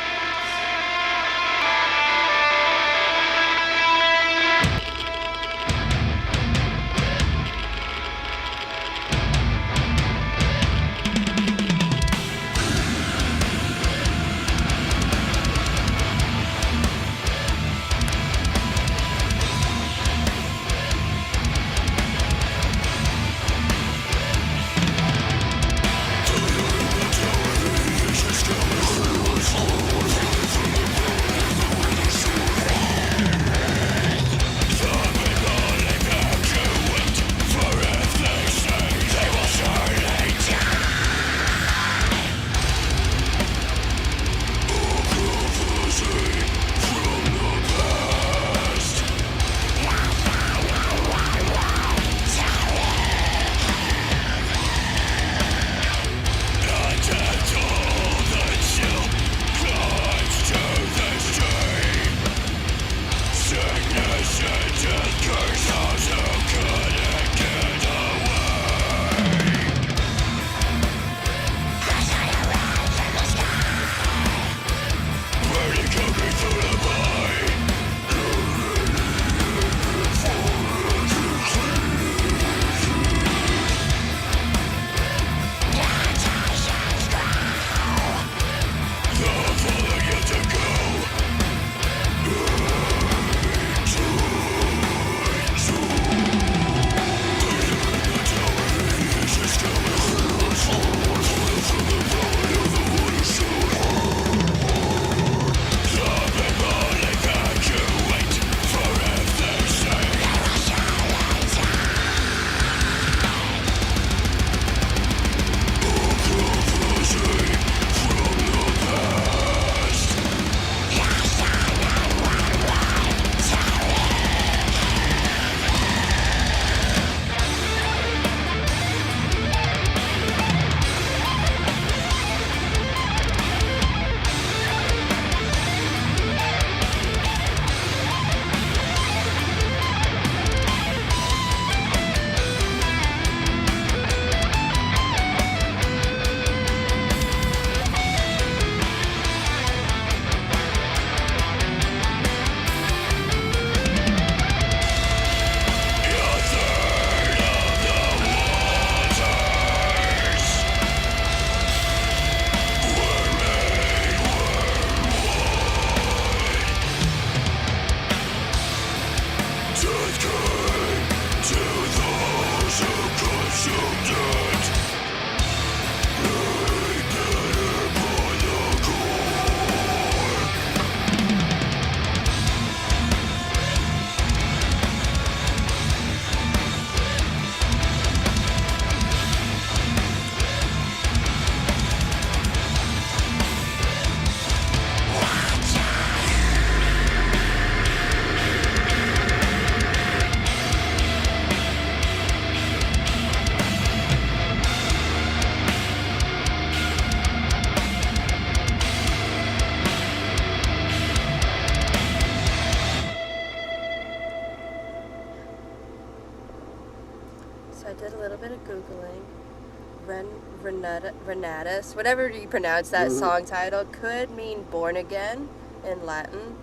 Renatus, whatever you pronounce that song title, could mean born again in Latin.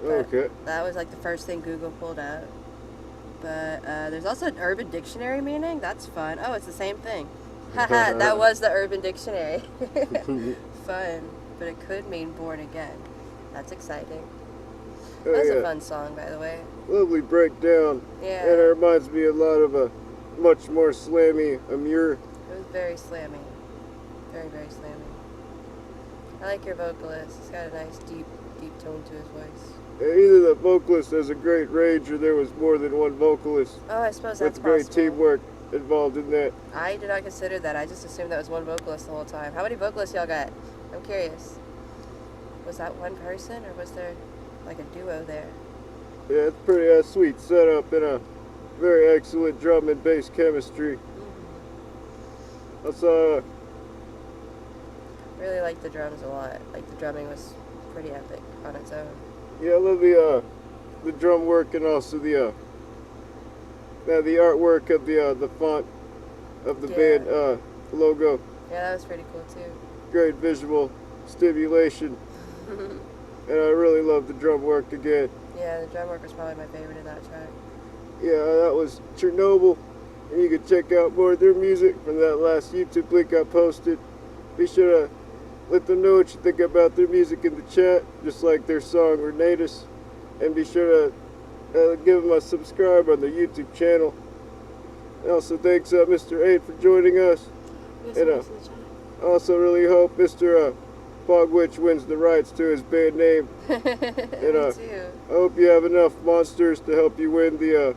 Okay. That was like the first thing Google pulled up. But there's also an Urban Dictionary meaning. That's fun. Oh, it's the same thing. Haha, that was the Urban Dictionary. Fun. But it could mean born again. That's exciting. Oh, That was yeah. a fun song, by the way. Lovely breakdown. Yeah. And it reminds me a lot of a much more slammy Amur. It was very slammy. Very, very slammy. I like your vocalist. He's got a nice, deep tone to his voice. Either the vocalist has a great range or there was more than one vocalist. Oh, I suppose that's With great possible. teamwork involved in that. I did not consider that. I just assumed that was one vocalist the whole time. How many vocalists y'all got? I'm curious. Was that one person, or was there like a duo there? Yeah, it's pretty sweet setup and a very excellent drum and bass chemistry. Also, Really liked the drums a lot. Like, the drumming was pretty epic on its own. yeah, I love the drum work and also the artwork of the font of the Yeah. band logo. Yeah, that was pretty cool too. Great visual stimulation, and I really love the drum work again. Yeah, the drum work was probably my favorite in that track. Yeah, that was Chernobyl, and you can check out more of their music from that last YouTube link I posted. Be sure to let them know what you think about their music in the chat, just like their song Renatus, and be sure to give them a subscribe on the YouTube channel. And also thanks Mr. 8 for joining us. And I also really hope Mr. Fogwitch wins the rights to his band name. Me And too. I hope you have enough monsters to help you win the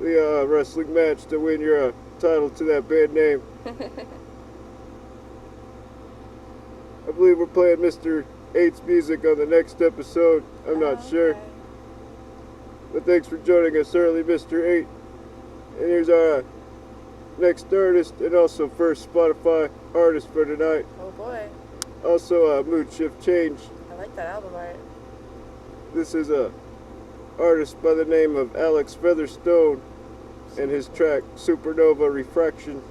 wrestling match to win your title to that band name. I believe we're playing Mr. 8's music on the next episode. I'm not sure. But thanks for joining us early, Mr. 8. And here's our next artist and also first Spotify artist for tonight. Oh boy. Also Mood Shift Change. I like that album art. This is a artist by the name of Alex Featherstone and his track Supernova Refraction.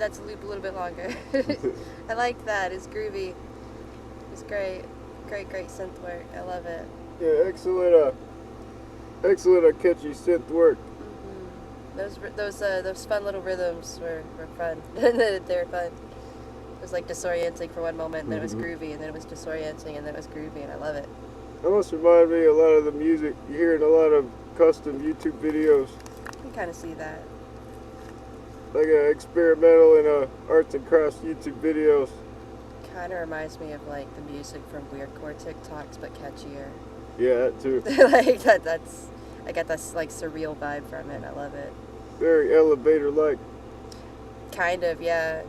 that to loop a little bit longer. I liked that. It's groovy. It's great. Great synth work. I love it. Yeah, excellent, catchy synth work. Those fun little rhythms were fun. They were fun. It was like disorienting for one moment, and then it was groovy, and then it was disorienting, and then it was groovy, and I love it. Almost reminded me a lot of the music you hear in a lot of custom YouTube videos. You can kind of see that. Like experimental and arts and crafts YouTube videos. Kind of reminds me of like the music from weirdcore TikToks, but catchier. Yeah, that too. Like that's I got this like surreal vibe from it. I love it. Very elevator-like. Kind of, yeah.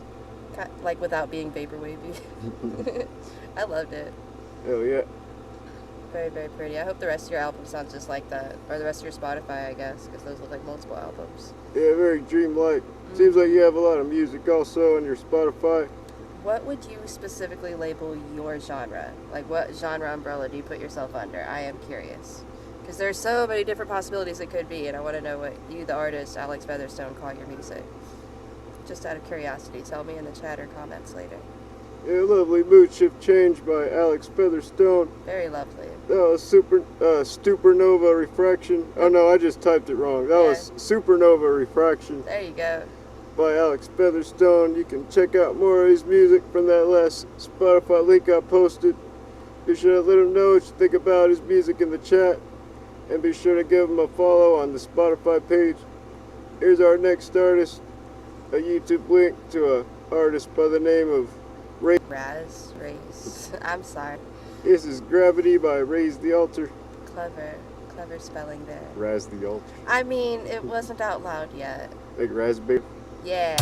Like without being vaporwavy. I loved it. Hell yeah. Very, very pretty. I hope the rest of your album sounds just like that. Or the rest of your Spotify, I guess, because those look like multiple albums. Yeah, very dreamlike. Seems like you have a lot of music also on your Spotify. What would you specifically label your genre? Like, what genre umbrella do you put yourself under? I am curious. Because there's so many different possibilities it could be, and I want to know what you, the artist, Alex Featherstone, call your music. Just out of curiosity, tell me in the chat or comments later. Yeah, lovely Mood Shift Change by Alex Featherstone. Very lovely. That was Supernova Refraction. Oh no, I just typed it wrong. That was Supernova Refraction There you go. by Alex Featherstone. You can check out more of his music from that last Spotify link I posted. Be sure to let him know what you think about his music in the chat. And be sure to give him a follow on the Spotify page. Here's our next artist. A YouTube link to an artist by the name of Raise. I'm sorry. This is Gravity by Raise the Altar. Clever spelling there. Raz the Altar. I mean, it wasn't out loud yet. Like raspberry. Yeah.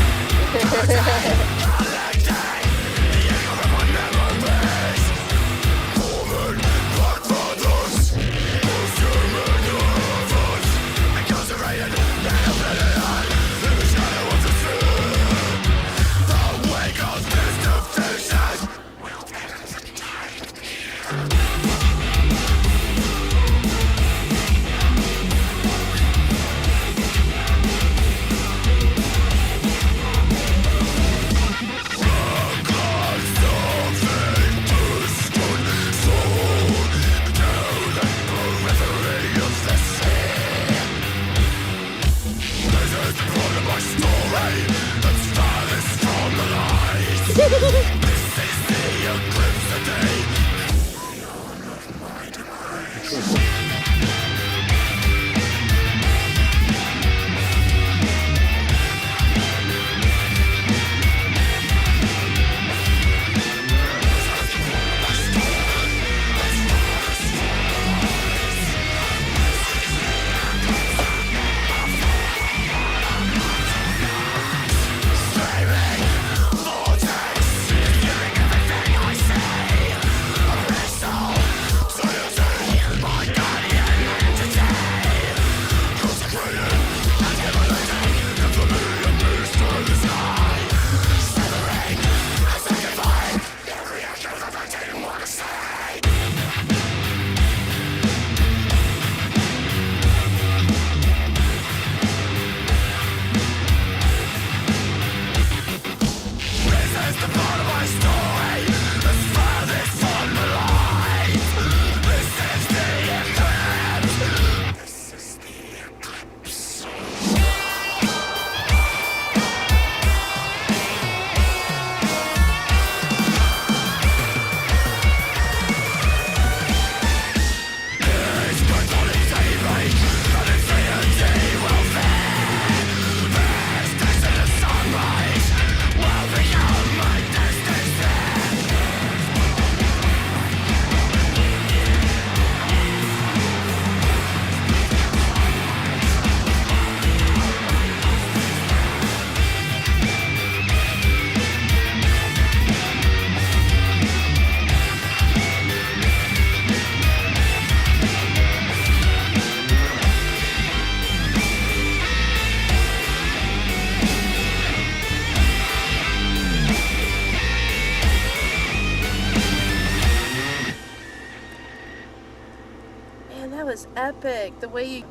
Epic. The way you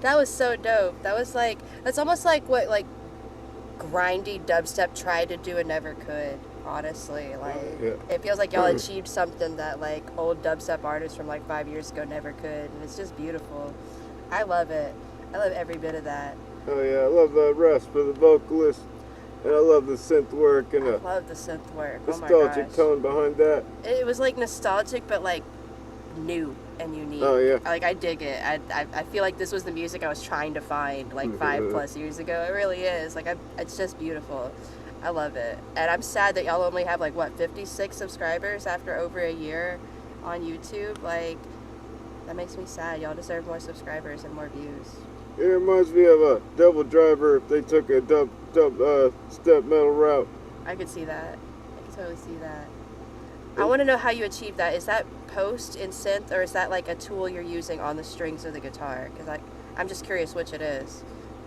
that was so dope. That was like, that's almost like what like grindy dubstep tried to do and never could. Honestly, like Yeah. it feels like y'all achieved something that like old dubstep artists from like 5 years ago never could, and it's just beautiful. I love it. I love every bit of that. Oh yeah, I love the rasp of the vocalist, and I love the synth work and I the love the synth work. Oh my nostalgic gosh. tone behind that. It was like nostalgic, but like new and unique. Oh, yeah. Like I dig it. I feel like this was the music I was trying to find like 5+ years ago. It really is. Like it's just beautiful. I love it. And I'm sad that y'all only have like what 56 subscribers after over a year on YouTube. Like that makes me sad. Y'all deserve more subscribers and more views. It reminds me of a Double Driver if they took a dub step metal route. I could see that. I could totally see that. I want to know how you achieve that. Is that post in synth, or is that like a tool you're using on the strings of the guitar? Because I'm just curious which it is.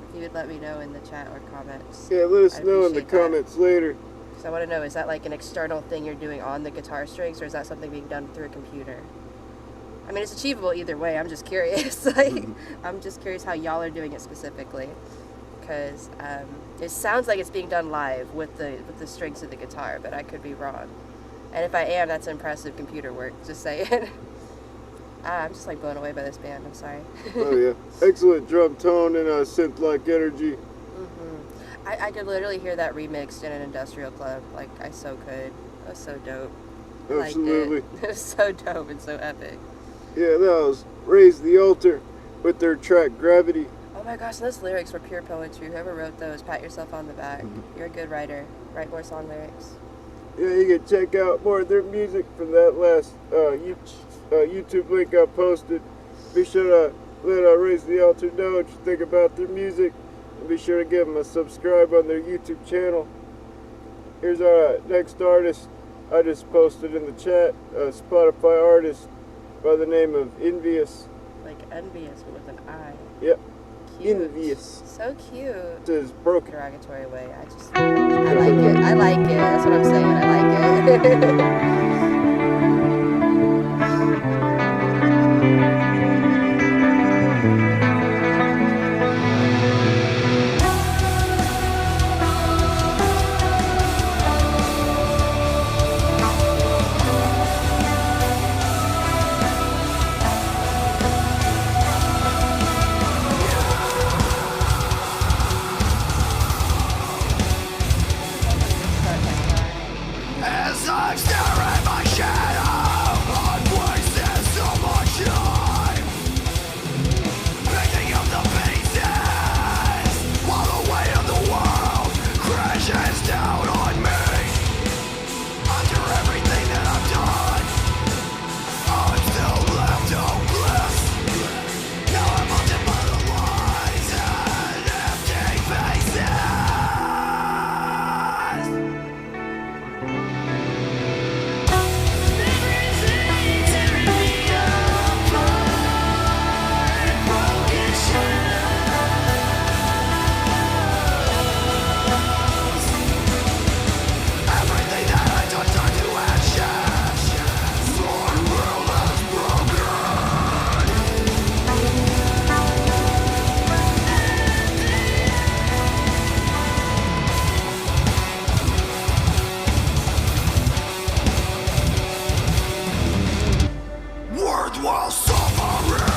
If you would let me know in the chat or comments. Yeah, let us I'd know in the appreciate that. comments later. Because I want to know, is that like an external thing you're doing on the guitar strings, or is that something being done through a computer? I mean, it's achievable either way. I'm just curious. Like, I'm just curious how y'all are doing it specifically, because it sounds like it's being done live with the strings of the guitar, but I could be wrong. And if I am, that's impressive computer work. Just saying. I'm just like blown away by this band. I'm sorry. Oh yeah, excellent drum tone and synth-like energy. I could literally hear that remixed in an industrial club. Like, I so could. That was so dope. I liked Absolutely. it was so dope and so epic. Yeah, that was Raise the Altar with their track Gravity. Oh my gosh, those lyrics were pure poetry. Whoever wrote those, pat yourself on the back. Mm-hmm. You're a good writer. Write more song lyrics. Yeah, you can check out more of their music from that last YouTube link I posted. Be sure to let Raise the Altar know what you think about their music. And be sure to give them a subscribe on their YouTube channel. Here's our next artist. I just posted in the chat, a Spotify artist by the name of Envious. Like envious, but with an I. Yep, Cute. Envious. So cute. It is broken. Derogatory way. I like it. I like it. That's what I'm saying. I like it. As I stare at my shadow, I'm wasting so much time, picking up the pieces while the weight of the world crashes down on me. After everything that I've done, I'm still left hopeless. Now I'm haunted by the lies and empty faces. Worthwhile suffering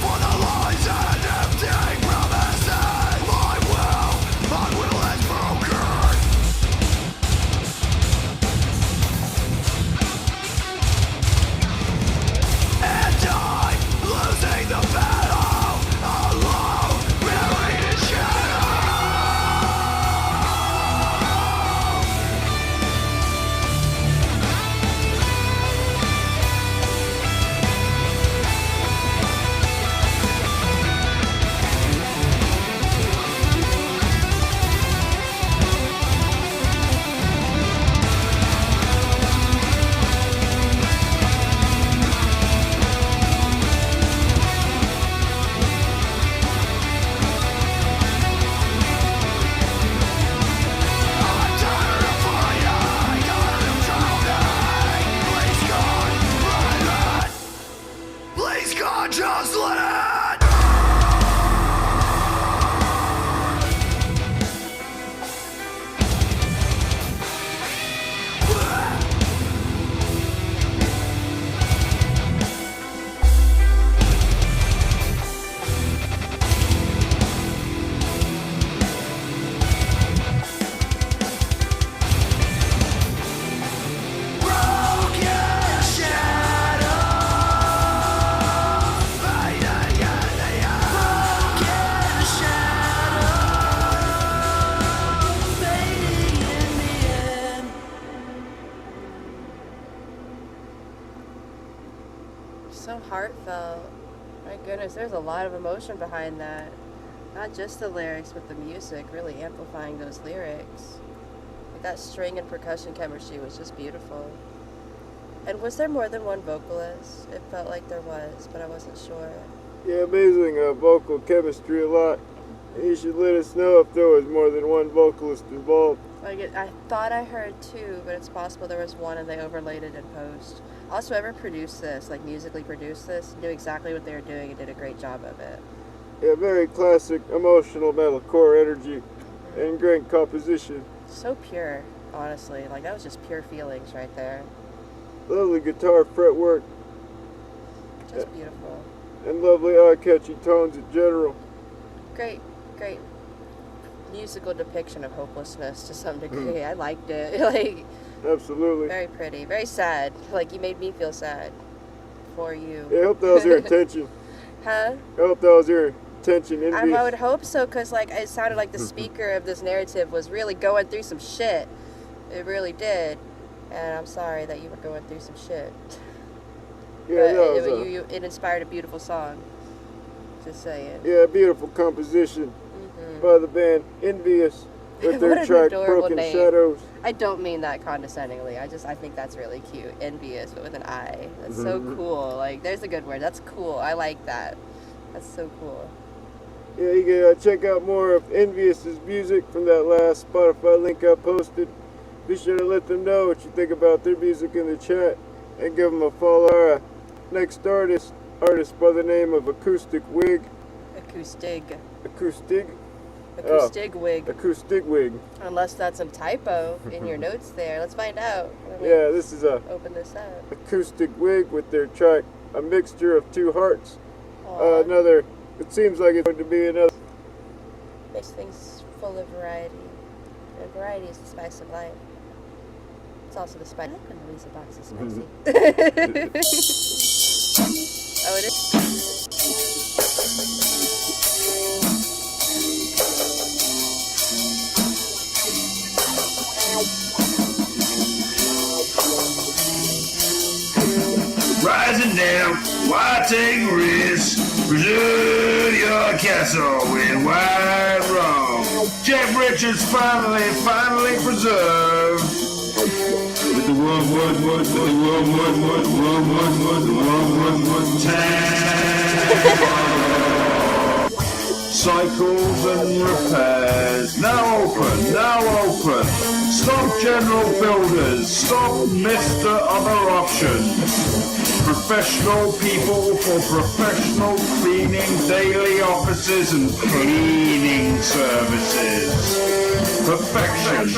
for the lies and empty promises. My will is broken. And I'm losing the battle alone, buried in shadow. So heartfelt. My goodness, there's a lot of emotion behind that. Not just the lyrics, but the music, really amplifying those lyrics. Like that string and percussion chemistry was just beautiful. And was there more than one vocalist? It felt like there was, but I wasn't sure. Yeah, amazing vocal chemistry a lot. You should let us know if there was more than one vocalist involved. I thought I heard two, but it's possible there was one and they overlaid it in post. Also, whoever produced this, like musically produced this, knew exactly what they were doing and did a great job of it. Yeah, very classic emotional metalcore energy and great composition. So pure, honestly. Like, that was just pure feelings right there. Lovely guitar fretwork. Just beautiful. And lovely eye-catching tones in general. Great musical depiction of hopelessness to some degree. I liked it. Like, absolutely. very pretty. Very sad. Like, you made me feel sad for you. Yeah, I hope that was your intention. Huh? I hope that was your intention. Envious. I would hope so, because like it sounded like the speaker of this narrative was really going through some shit. It really did. And I'm sorry that you were going through some shit. Yeah, but that it inspired a beautiful song. Just saying. Yeah, beautiful composition by the band Envious with their What an track adorable Broken name. Shadows. I don't mean that condescendingly. I think that's really cute. Envious, but with an I. That's so cool. Like, there's a good word. That's cool. I like that. That's so cool. Yeah, you can check out more of Envious's music from that last Spotify link I posted. Be sure to let them know what you think about their music in the chat and give them a follow. Our next artist by the name of Acoustic Wig. Acoustic Wig. Acoustic Wig. Unless that's a typo in your notes there. Let's find out. Yeah, this is Open this up. Acoustic Wig with their track A Mixture of Two Hearts. Another, it seems like it's going to be another. Makes things full of variety. And variety is the spice of life. It's also the spice. I like when the Weasel Box is spicy. Oh, it is? Rising down, why take risks? Preserve your castle with wide wrong. Jeff Richards finally preserved. With the wood, cycles and repairs. Now open. Stop general builders. Stop Mr. Other Options. Professional people for professional cleaning, daily offices and cleaning services. Perfection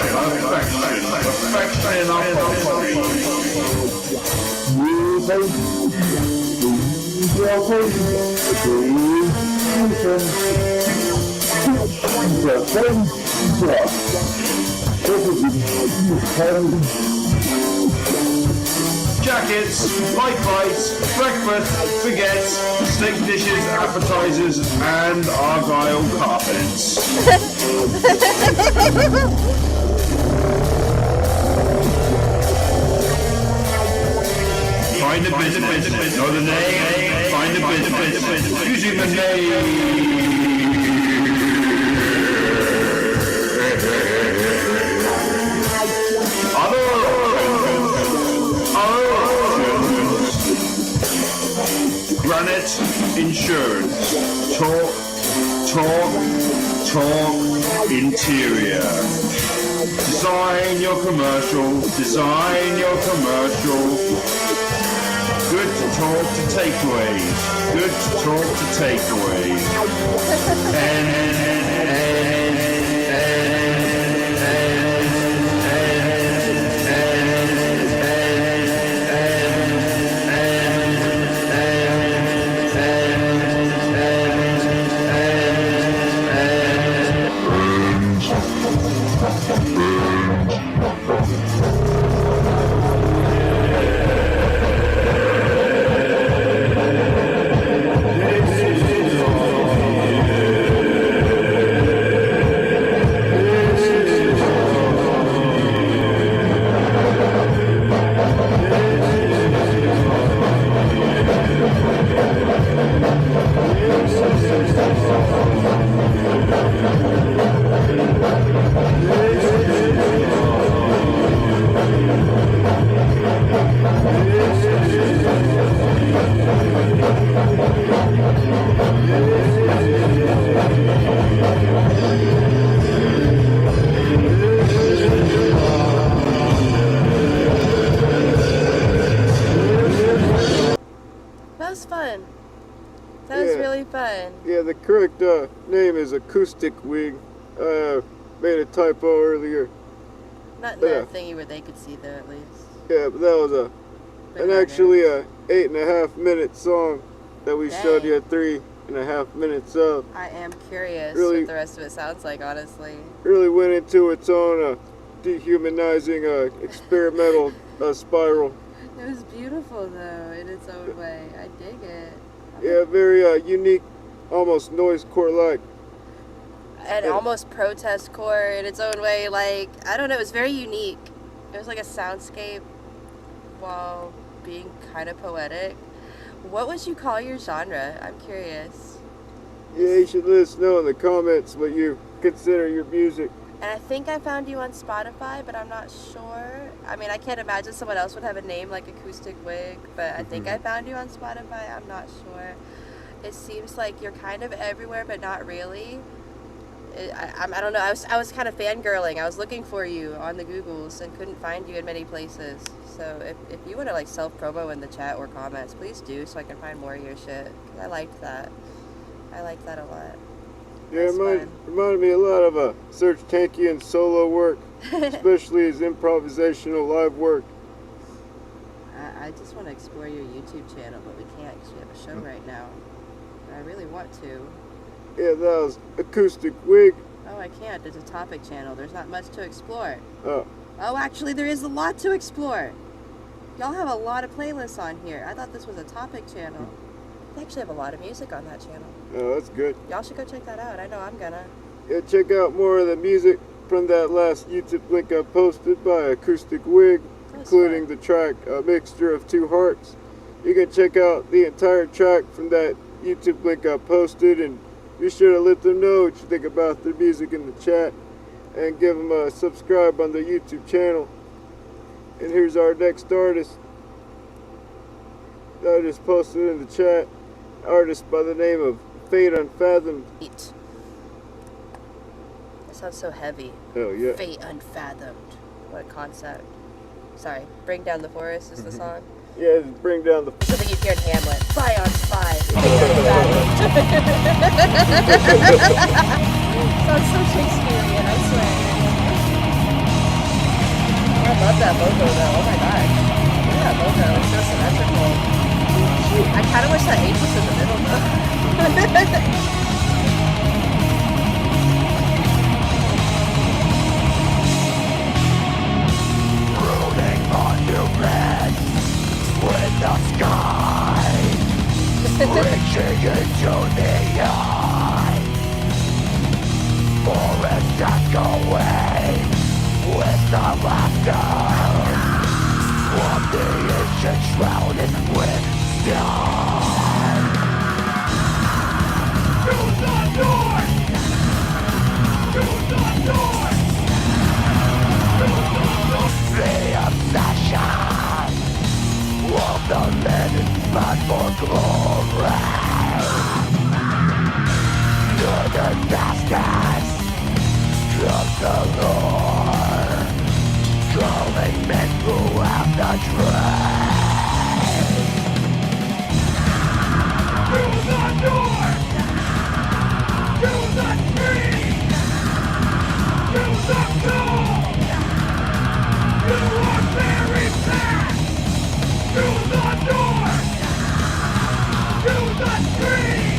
jackets, light bites, breakfast, baguettes, steak dishes, appetizers, and Argyle carpets. Find a business, know the name, find a business, using the name. Granite Insurance. Talk interior. Design your commercial. Good to talk to takeaways. fun. Yeah, the correct name is acoustic wig. Made a typo earlier. Not in the thingy where they could see though, at least. Yeah, but that was actually a 8.5 minute song that we showed you 3.5 minutes of. I am curious Really, what the rest of it sounds like, honestly. Really went into its own dehumanizing experimental spiral. It was beautiful though, in its own way. I dig it. Yeah, very unique, almost noisecore-like. And almost protest core in its own way. Like, I don't know, it was very unique. It was like a soundscape while being kind of poetic. What would you call your genre? I'm curious. Yeah, you should let us know in the comments what you consider your music. And I think I found you on Spotify, but I'm not sure. I mean, I can't imagine someone else would have a name like Acoustic Wig, but I think I found you on Spotify. I'm not sure. It seems like you're kind of everywhere, but not really. I don't know. I was kind of fangirling. I was looking for you on the Googles and couldn't find you in many places. So if you want to like self-promo in the chat or comments, please do so I can find more of your shit. 'Cause I liked that. I liked that a lot. Yeah, it reminded me a lot of Serge Tankian's solo work, especially his improvisational live work. I just want to explore your YouTube channel, but we can't because we have a show right now. I really want to. Yeah, that was Acoustic Wig. Oh, I can't. It's a topic channel. There's not much to explore. Oh. Oh, actually, there is a lot to explore. Y'all have a lot of playlists on here. I thought this was a topic channel. They actually have a lot of music on that channel. Oh, that's good. Y'all should go check that out. I know I'm gonna. Yeah, check out more of the music from that last YouTube link I posted by Acoustic Wig, including the track A Mixture of Two Hearts. You can check out the entire track from that YouTube link I posted, and be sure to let them know what you think about their music in the chat, and give them a subscribe on their YouTube channel. And here's our next artist that I just posted in the chat. Artist by the name of Fate Unfathomed. That sounds so heavy. Oh yeah. Fate Unfathomed. What a concept. Sorry. Bring Down the Forest is the song. Yeah, just bring down the... Something you hear in Hamlet. Spy on spy. Fate Unfathomed. Sounds so Shakespearean, I swear. I love that logo though. Oh my gosh. Look at that logo. It's so symmetrical. I kind of wish that H was in the middle though. Rolling on your red with the sky, reaching into the eye. Forest echoing with the laughter of the ancient shrouded with stone. To the north! To the north! To the north! The obsession of the living man for glory. To the justice of the Lord, calling men who have the truth. To the north! To the tree! To the gold! You are very fast! To the north! To the tree!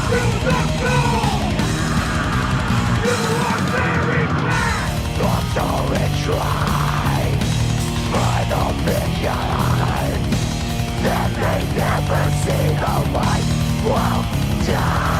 To the gold! You are very fast! Thoughts are enshrined by the vision. Then they never see the light will die.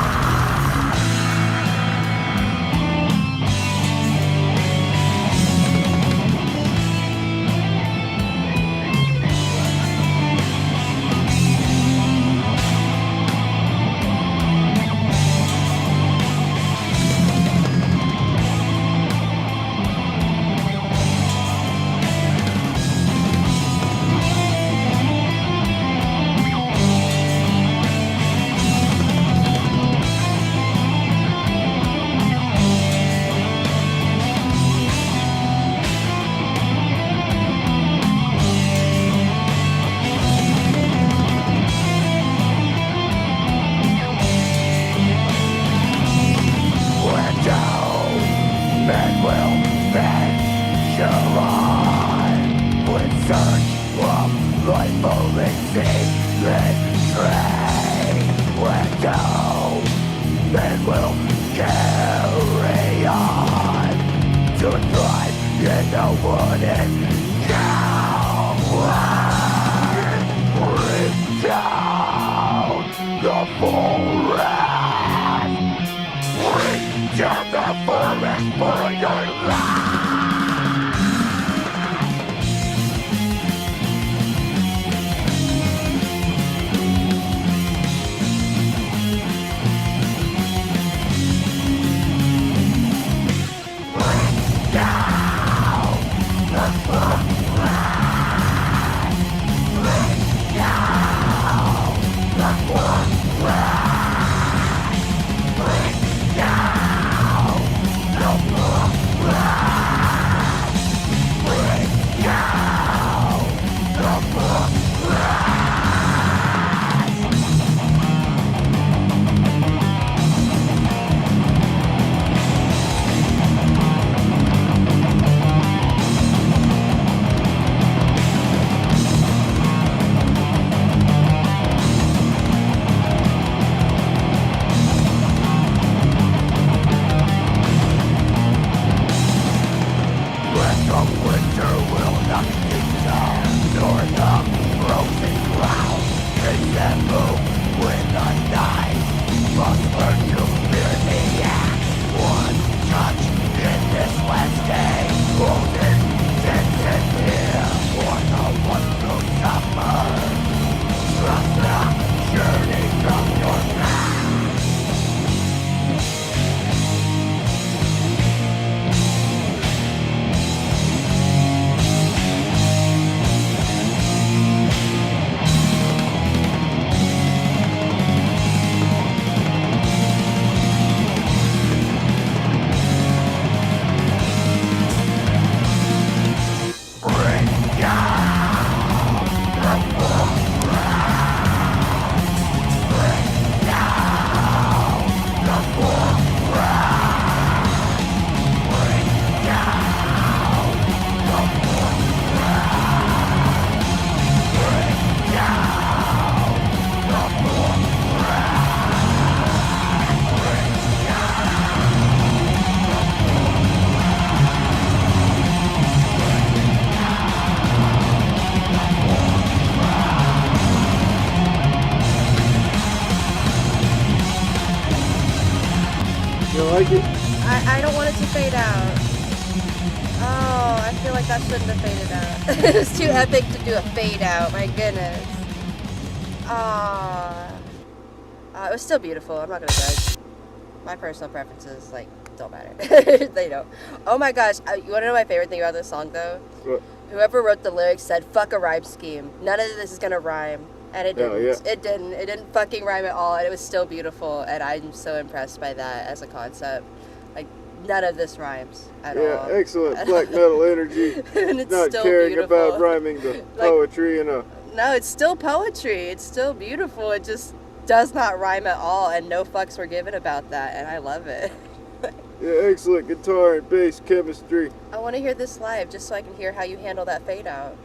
like it? I don't want it to fade out. Oh, I feel like that shouldn't have faded out. It was too epic to do a fade out, my goodness. It was still beautiful, I'm not gonna judge. My personal preferences, like, don't matter. They don't. Oh my gosh, you wanna know my favorite thing about this song though? What? Whoever wrote the lyrics said, fuck a rhyme scheme. None of this is gonna rhyme. And it didn't. Oh, yeah. It didn't. It didn't fucking rhyme at all. And it was still beautiful. And I'm so impressed by that as a concept. Like, none of this rhymes at all. Yeah, excellent black metal energy. And it's Not still caring beautiful. about rhyming the poetry and No, it's still poetry. It's still beautiful. It just does not rhyme at all. And no fucks were given about that. And I love it. yeah, excellent guitar and bass chemistry. I want to hear this live just so I can hear how you handle that fade out.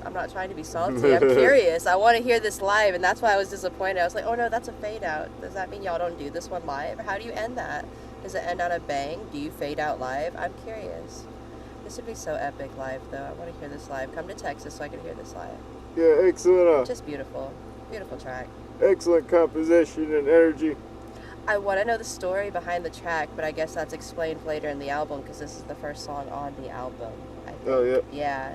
I'm not trying to be salty. I'm curious. I want to hear this live, and that's why I was disappointed. I was like, oh no, that's a fade out. Does that mean y'all don't do this one live? How do you end that? Does it end on a bang? Do you fade out live? I'm curious. This would be so epic live, though. I want to hear this live. Come to Texas so I can hear this live. Yeah, excellent. Just beautiful. Beautiful track. Excellent composition and energy. I want to know the story behind the track, but I guess that's explained later in the album because this is the first song on the album. I think. Oh, yeah. Yeah.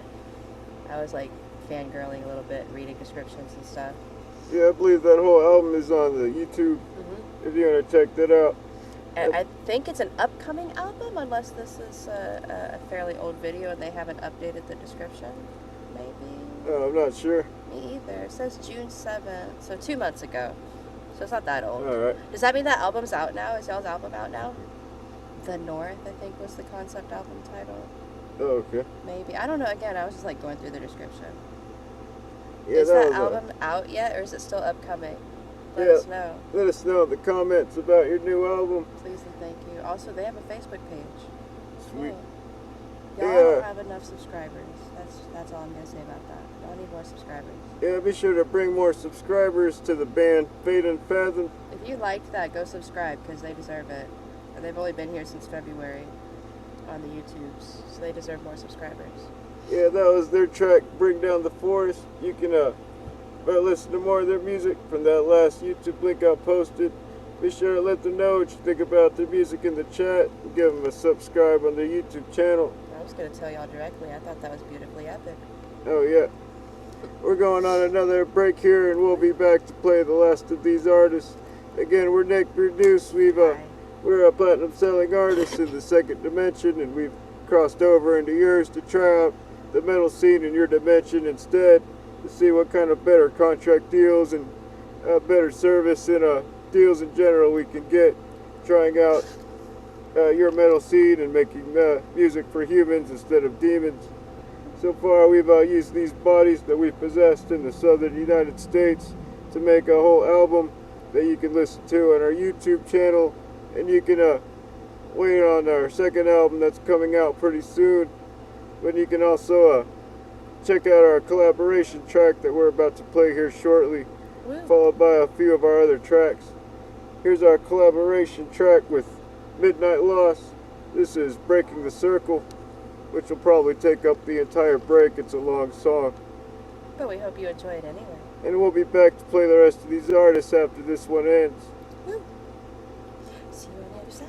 I was like fangirling a little bit, reading descriptions and stuff. Yeah, I believe that whole album is on the YouTube. If you want to check that out. And I think it's an upcoming album, unless this is a fairly old video and they haven't updated the description. Maybe. I'm not sure. Me either. It says June 7th, so 2 months ago. So it's not that old. All right. Does that mean that album's out now? Is y'all's album out now? The North, I think, was the concept album title. Oh, okay. Maybe. I don't know. Again, I was just like going through the description. Yeah, Is that was album out yet, or is it still upcoming? Let Yeah. us know. Let us know in the comments about your new album. Please and thank you. Also, they have a Facebook page. Sweet. Cool. Y'all Yeah. don't have enough subscribers. That's all I'm gonna say about that. Y'all need more subscribers. Yeah, be sure to bring more subscribers to the band Fate and Fathom. If you liked that, go subscribe because they deserve it. They've only been here since February on the YouTubes, so they deserve more subscribers. Yeah, that was their track, Bring Down the Forest. You can listen to more of their music from that last YouTube link I posted. Be sure to let them know what you think about their music in the chat. And give them a subscribe on their YouTube channel. I was going to tell y'all directly. I thought that was beautifully epic. Oh, yeah. We're going on another break here, and we'll be back to play the last of these artists. Again, we're Neckbeard Noose. We're a platinum selling artist in the second dimension, and we've crossed over into yours to try out the metal scene in your dimension instead, to see what kind of better contract deals and better service and deals in general we can get trying out your metal scene and making music for humans instead of demons. So far we've used these bodies that we've possessed in the southern United States to make a whole album that you can listen to on our YouTube channel, and you can wait on our second album that's coming out pretty soon. But you can also check out our collaboration track that we're about to play here shortly, followed by a few of our other tracks. Here's our collaboration track with Midnight Loss. This is Breaking the Circle, which will probably take up the entire break. It's a long song. But we hope you enjoy it anyway. And we'll be back to play the rest of these artists after this one ends. Woo. See you on the other side.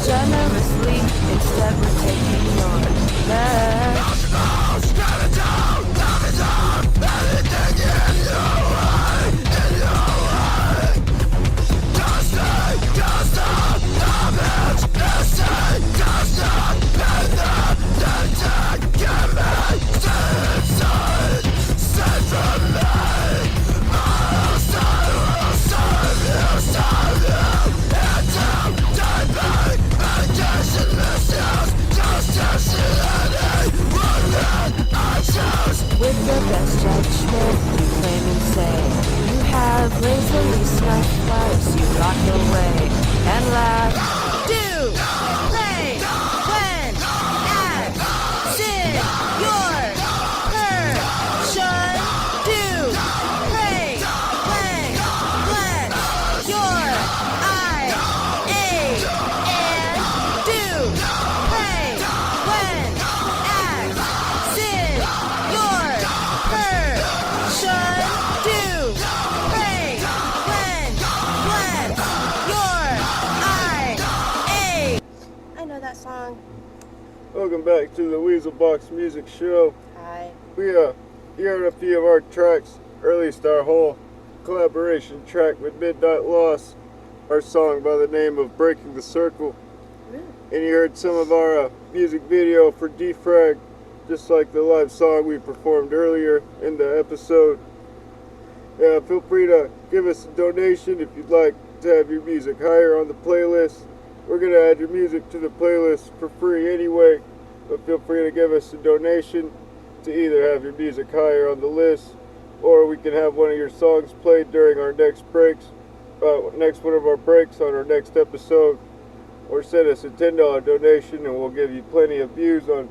generously. Instead we're taking your mess. With the best judgment, you claim and say you have lazily smashed lives you locked away and laugh. Do, play, when, act, sin, your person. Do, pray, when, bless, your eye, and do, pray, when, act, sin, your person. Do, pray, when, bless, your eye, I know that song. Welcome back to the Weasel Box Music Show. Hi. We heard a few of our tracks, released our whole collaboration track with Midnight Loss, our song by the name of Breaking the Circle. And you heard some of our music video for Defrag, just like the live song we performed earlier in the episode. Feel free to give us a donation if you'd like to have your music higher on the playlist. We're going to add your music to the playlist for free anyway, but feel free to give us a donation to either have your music higher on the list, or we can have one of your songs played during our next next one of our breaks on our next episode, or send us a $10 donation and we'll give you plenty of views on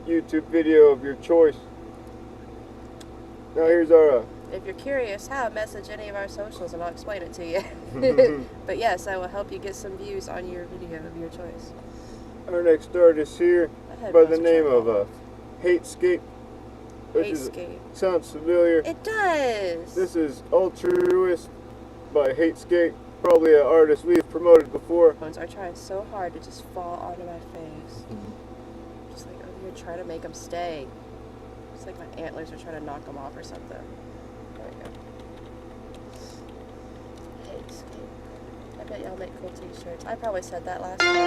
YouTube video of your choice. Now here's our If you're curious how, message any of our socials and I'll explain it to you. But yes, I will help you get some views on your video of your choice. our next artist here by the name of Hatescape. Hatescape. Sounds familiar. It does. This is Altruist by Hatescape, probably an artist we've promoted before. Are trying so hard to just fall onto my face. Just like over here trying to make them stay. It's like my antlers are trying to knock them off or something. There we go. Hatescape. I bet y'all make cool t-shirts. I probably said that last time.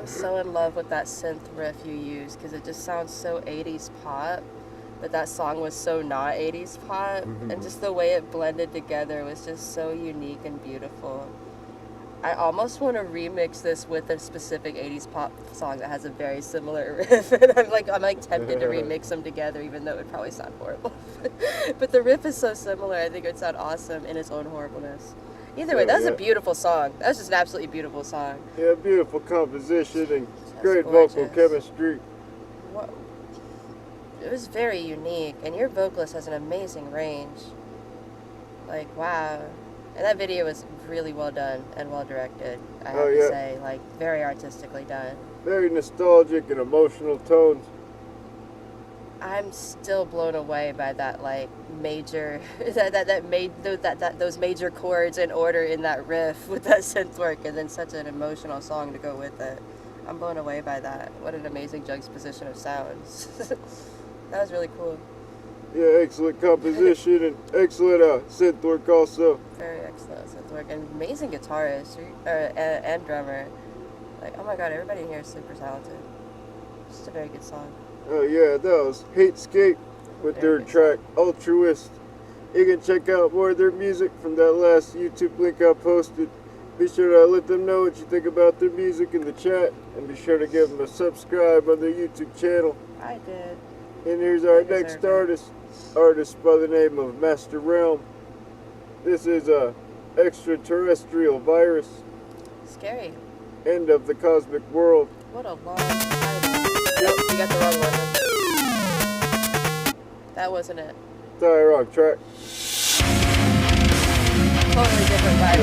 I'm so in love with that synth riff you use because it just sounds so 80s pop, but that song was so not 80s pop, and just the way it blended together was just so unique and beautiful. I almost want to remix this with a specific 80s pop song that has a very similar riff, and I'm like tempted to remix them together, even though it would probably sound horrible. But the riff is so similar, I think it would sound awesome in its own horribleness. Either way, that's a beautiful song. That's just an absolutely beautiful song. Yeah, beautiful composition and great gorgeous. vocal chemistry. What? It was very unique, and your vocalist has an amazing range. Like, wow. And that video was really well done and well directed, I have to say. Like, very artistically done. Very nostalgic and emotional tones. I'm still blown away by that, like, major, those major chords in order in that riff with that synth work, and then such an emotional song to go with it. I'm blown away by that. What an amazing juxtaposition of sounds. That was really cool. Yeah, excellent composition and excellent synth work also. Very excellent synth work, and amazing guitarist and drummer. Like, oh my god, everybody in here is super talented. Just a very good song. Oh yeah, that was Hatescape with their track Altruist. You can check out more of their music from that last YouTube link I posted. Be sure to let them know what you think about their music in the chat, and be sure to give them a subscribe on their YouTube channel. I did. And here's our next artist by the name of Master Realm. This is a extraterrestrial virus. Scary. End of the cosmic world. What a long title. Nope, you got the wrong one. That wasn't it. Sorry, wrong track. Totally different vibe.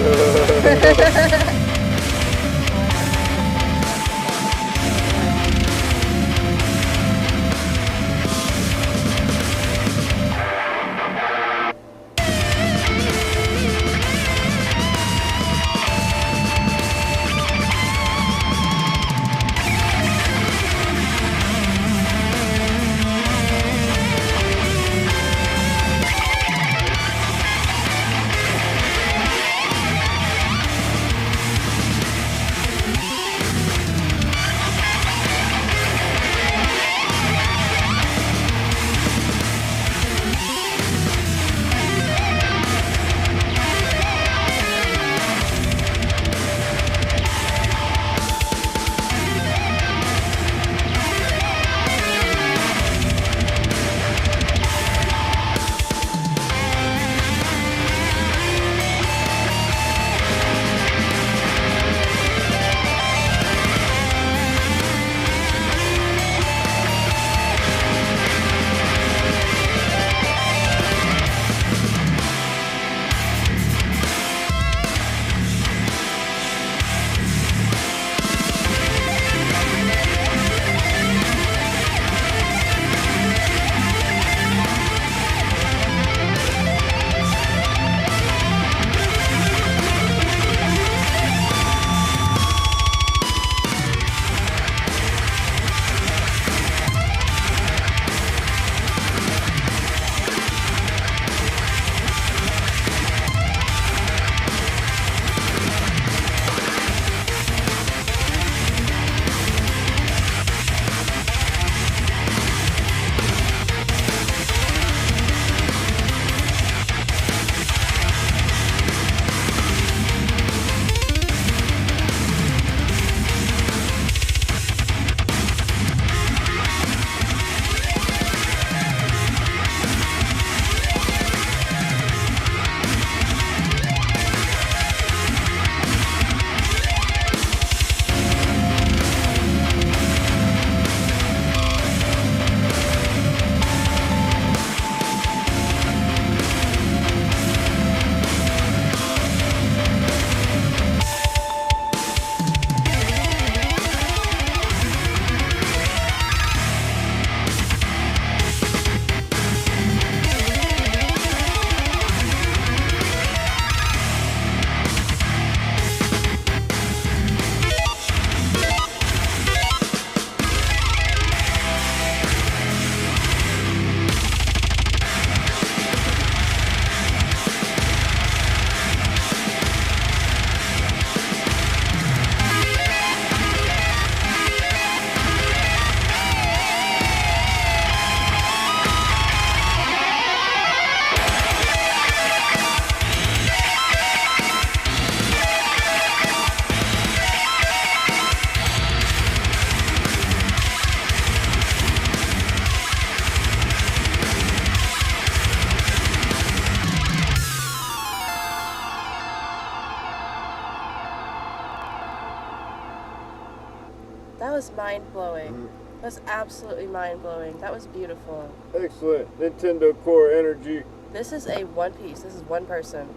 That was mind-blowing. That was absolutely mind-blowing. That was beautiful. Excellent. Nintendo Core Energy. This is a one piece. This is one person.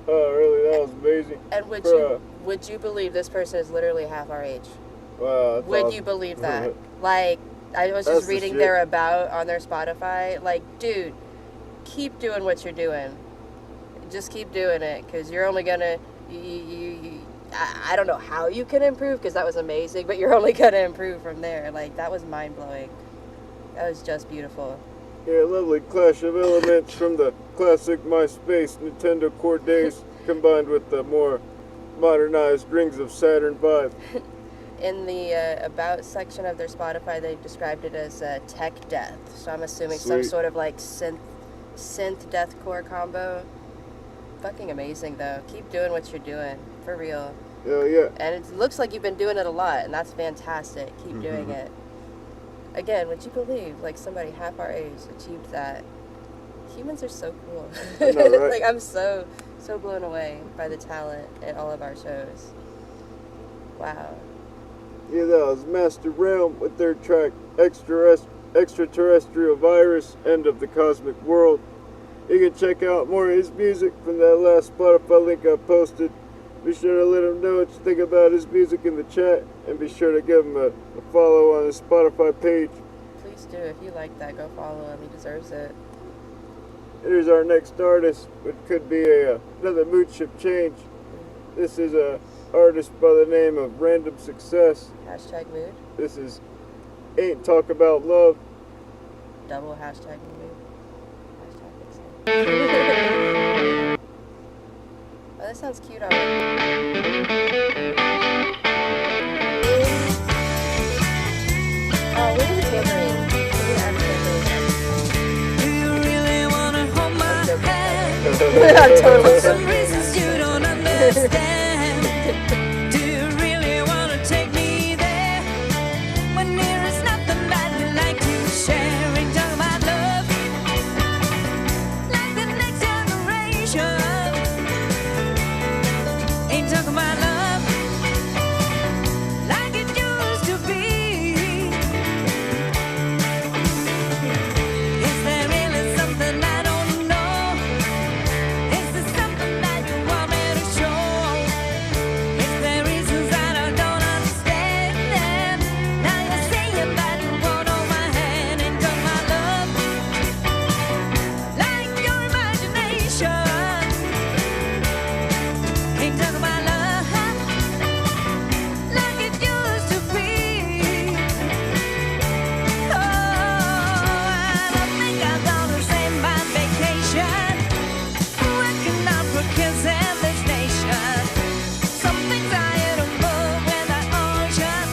Oh, really? That was amazing. And would you believe this person is literally half our age? Wow. That's Would awesome. you believe that? Like, I was just reading their about on their Spotify. Like, dude, keep doing what you're doing. Just keep doing it, because you're only gonna. I don't know how you can improve, because that was amazing, but you're only gonna improve from there. Like, that was mind blowing. That was just beautiful. Yeah, lovely clash of elements from the classic MySpace Nintendo Core days combined with the more modernized Rings of Saturn vibe. In the about section of their Spotify, they described it as tech death. So I'm assuming some Sweet. sort of like synth deathcore combo. Fucking amazing though. Keep doing what you're doing, for real. Hell yeah. And it looks like you've been doing it a lot, and that's fantastic. Keep doing it. Again, would you believe like somebody half our age achieved that? Humans are so cool. I know, right? Like, I'm so blown away by the talent in all of our shows. Wow. Yeah, that was Master Realm with their track Extraterrestrial Virus, End of the Cosmic World. You can check out more of his music from that last Spotify link I posted. Be sure to let him know what you think about his music in the chat, and be sure to give him a follow on his Spotify page. Please do. If you like that, go follow him. He deserves it. Here's our next artist, which could be another mood shift change. This is a artist by the name of Random Success. Hashtag mood. This is Ain't Talk About Love. Double hashtag mood. Hashtag mixing. Oh, that sounds cute already. Oh, what is the tambourine? Maybe add a tambourine. Do you really wanna hold my hand? I'm totally For some reasons you don't understand. Do you really wanna take me there? When there is nothing that you like to share. Ain't talking about love, like the next generation. Ain't talking about love, like it used to be. Is there really something I don't know? Is there something that you want me to show? Is there reasons that I don't understand? Now you're saying that you won't hold my hand. Ain't talking about love, like your imagination. Ain't talking about love, like it used to be. Oh, I don't think I'm gonna say my vacation. Working out for kids in this nation. Some things I had to move without ocean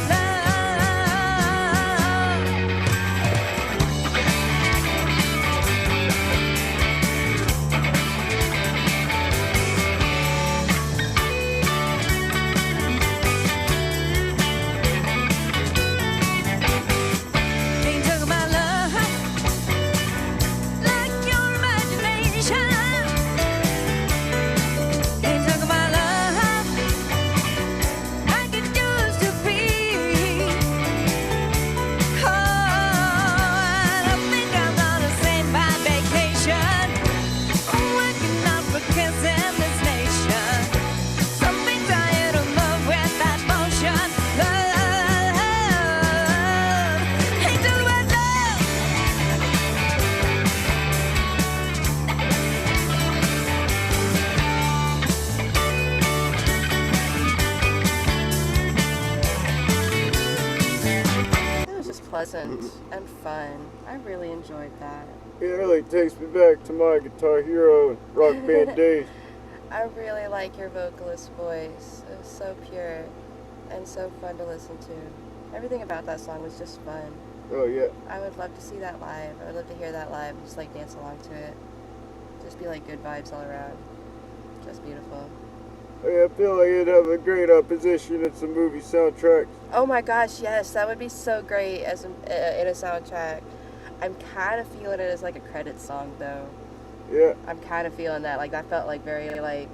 Ain't talking about love, like your imagination. Ain't talking about love, like it used to be. Oh, I don't think I'm gonna say my vacation. Working out for kids in this nation. Some things I had to move without motion. Love, ain't talking about love. It was just pleasant and fun. I really enjoyed that. It really takes me back to my Guitar Hero and Rock Band days. I really like your vocalist voice. It was so pure and so fun to listen to. Everything about that song was just fun. Oh yeah. I would love to see that live. I would love to hear that live and just like dance along to it. Just be like good vibes all around. Just beautiful. Oh, yeah, I feel like it'd have a great position in some movie soundtracks. Oh my gosh, yes, that would be so great as in a soundtrack. I'm kind of feeling it as like a credit song though. Yeah. I'm kind of feeling that. Like that felt like very like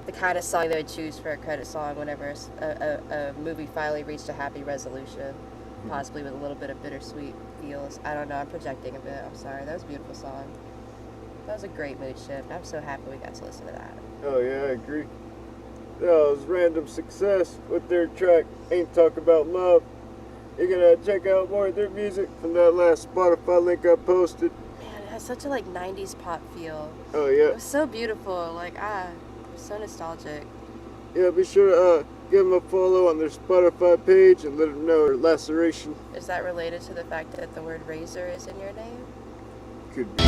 the kind of song they would choose for a credit song whenever a movie finally reached a happy resolution. possibly with a little bit of bittersweet feels. I don't know, I'm projecting a bit, I'm sorry. That was a beautiful song. That was a great mood shift. I'm so happy we got to listen to that. Oh yeah, I agree. That was Random Success with their track Ain't Talk About Love. You're gonna check out more of their music from that last Spotify link I posted. Man, it has such a like 90s pop feel. Oh yeah. It was so beautiful, like it was so nostalgic. Yeah, be sure to give them a follow on their Spotify page and let them know their laceration. Is that related to the fact that the word razor is in your name? Could be.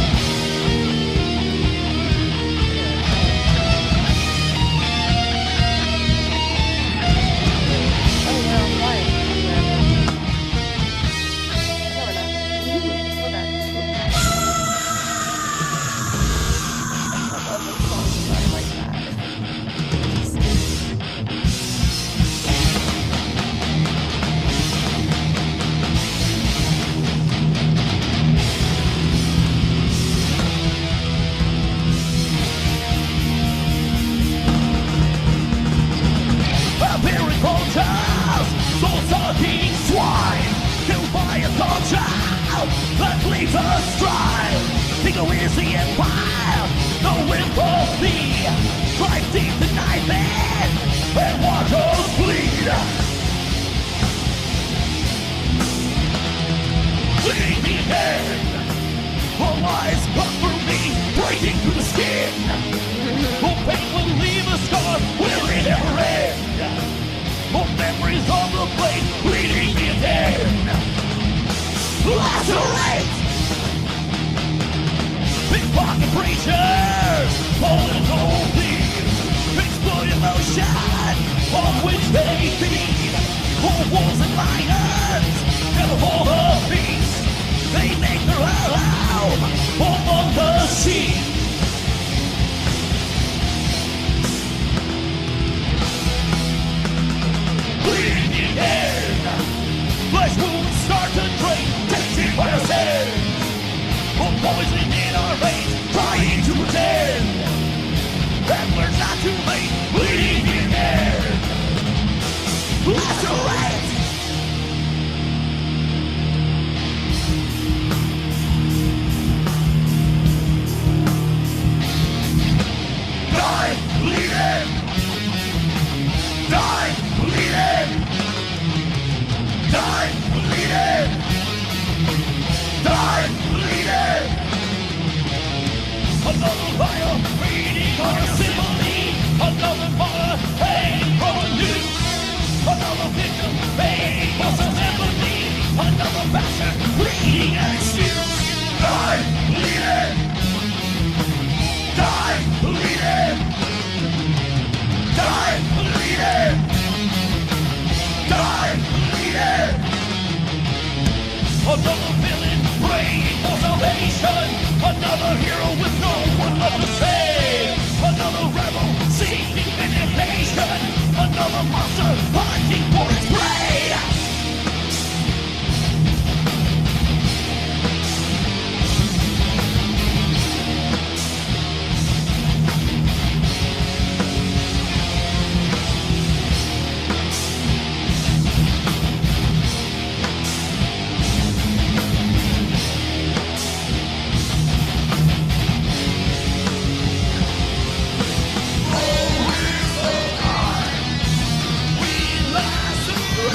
Oh, yeah, I'm fine. No, we're not. We're back. I love those songs started like that. Appearing vultures, soul-sucking swine, killed by a culture that leaves us dry. Ego is the empire, no empathy, drive deep the knife in and watch us bleed. Bleeding the end, all lies cut through me, breaking through the skin. Oh, pain will leave a scar where it never ends. Oh, memories on the blade, bleeding the end. Lacerate! Pickpocket preachers, fallen old thieves, exploit emotion on which they feed. Oh, wolves and lions, never hold a peace. They make their home among the sheep. Bleeding the end, flesh wounds start to drain, tasted by our sin. Oh, poison in our veins, trying to pretend that we're not too late. Bleeding the end, lacerate. Die bleeding! Die bleeding! Die bleeding! Die bleeding! Another liar reading on a simile, another mother paying for a noose, another victim paying for some empathy, another bastard reading an excuse. Die bleeding! Die bleeding! Die bleeding! Die bleeding! Another villain praying for salvation, another hero with no one left to save, another rebel seeking vindication, another monster hunting for its prey. We lacerate.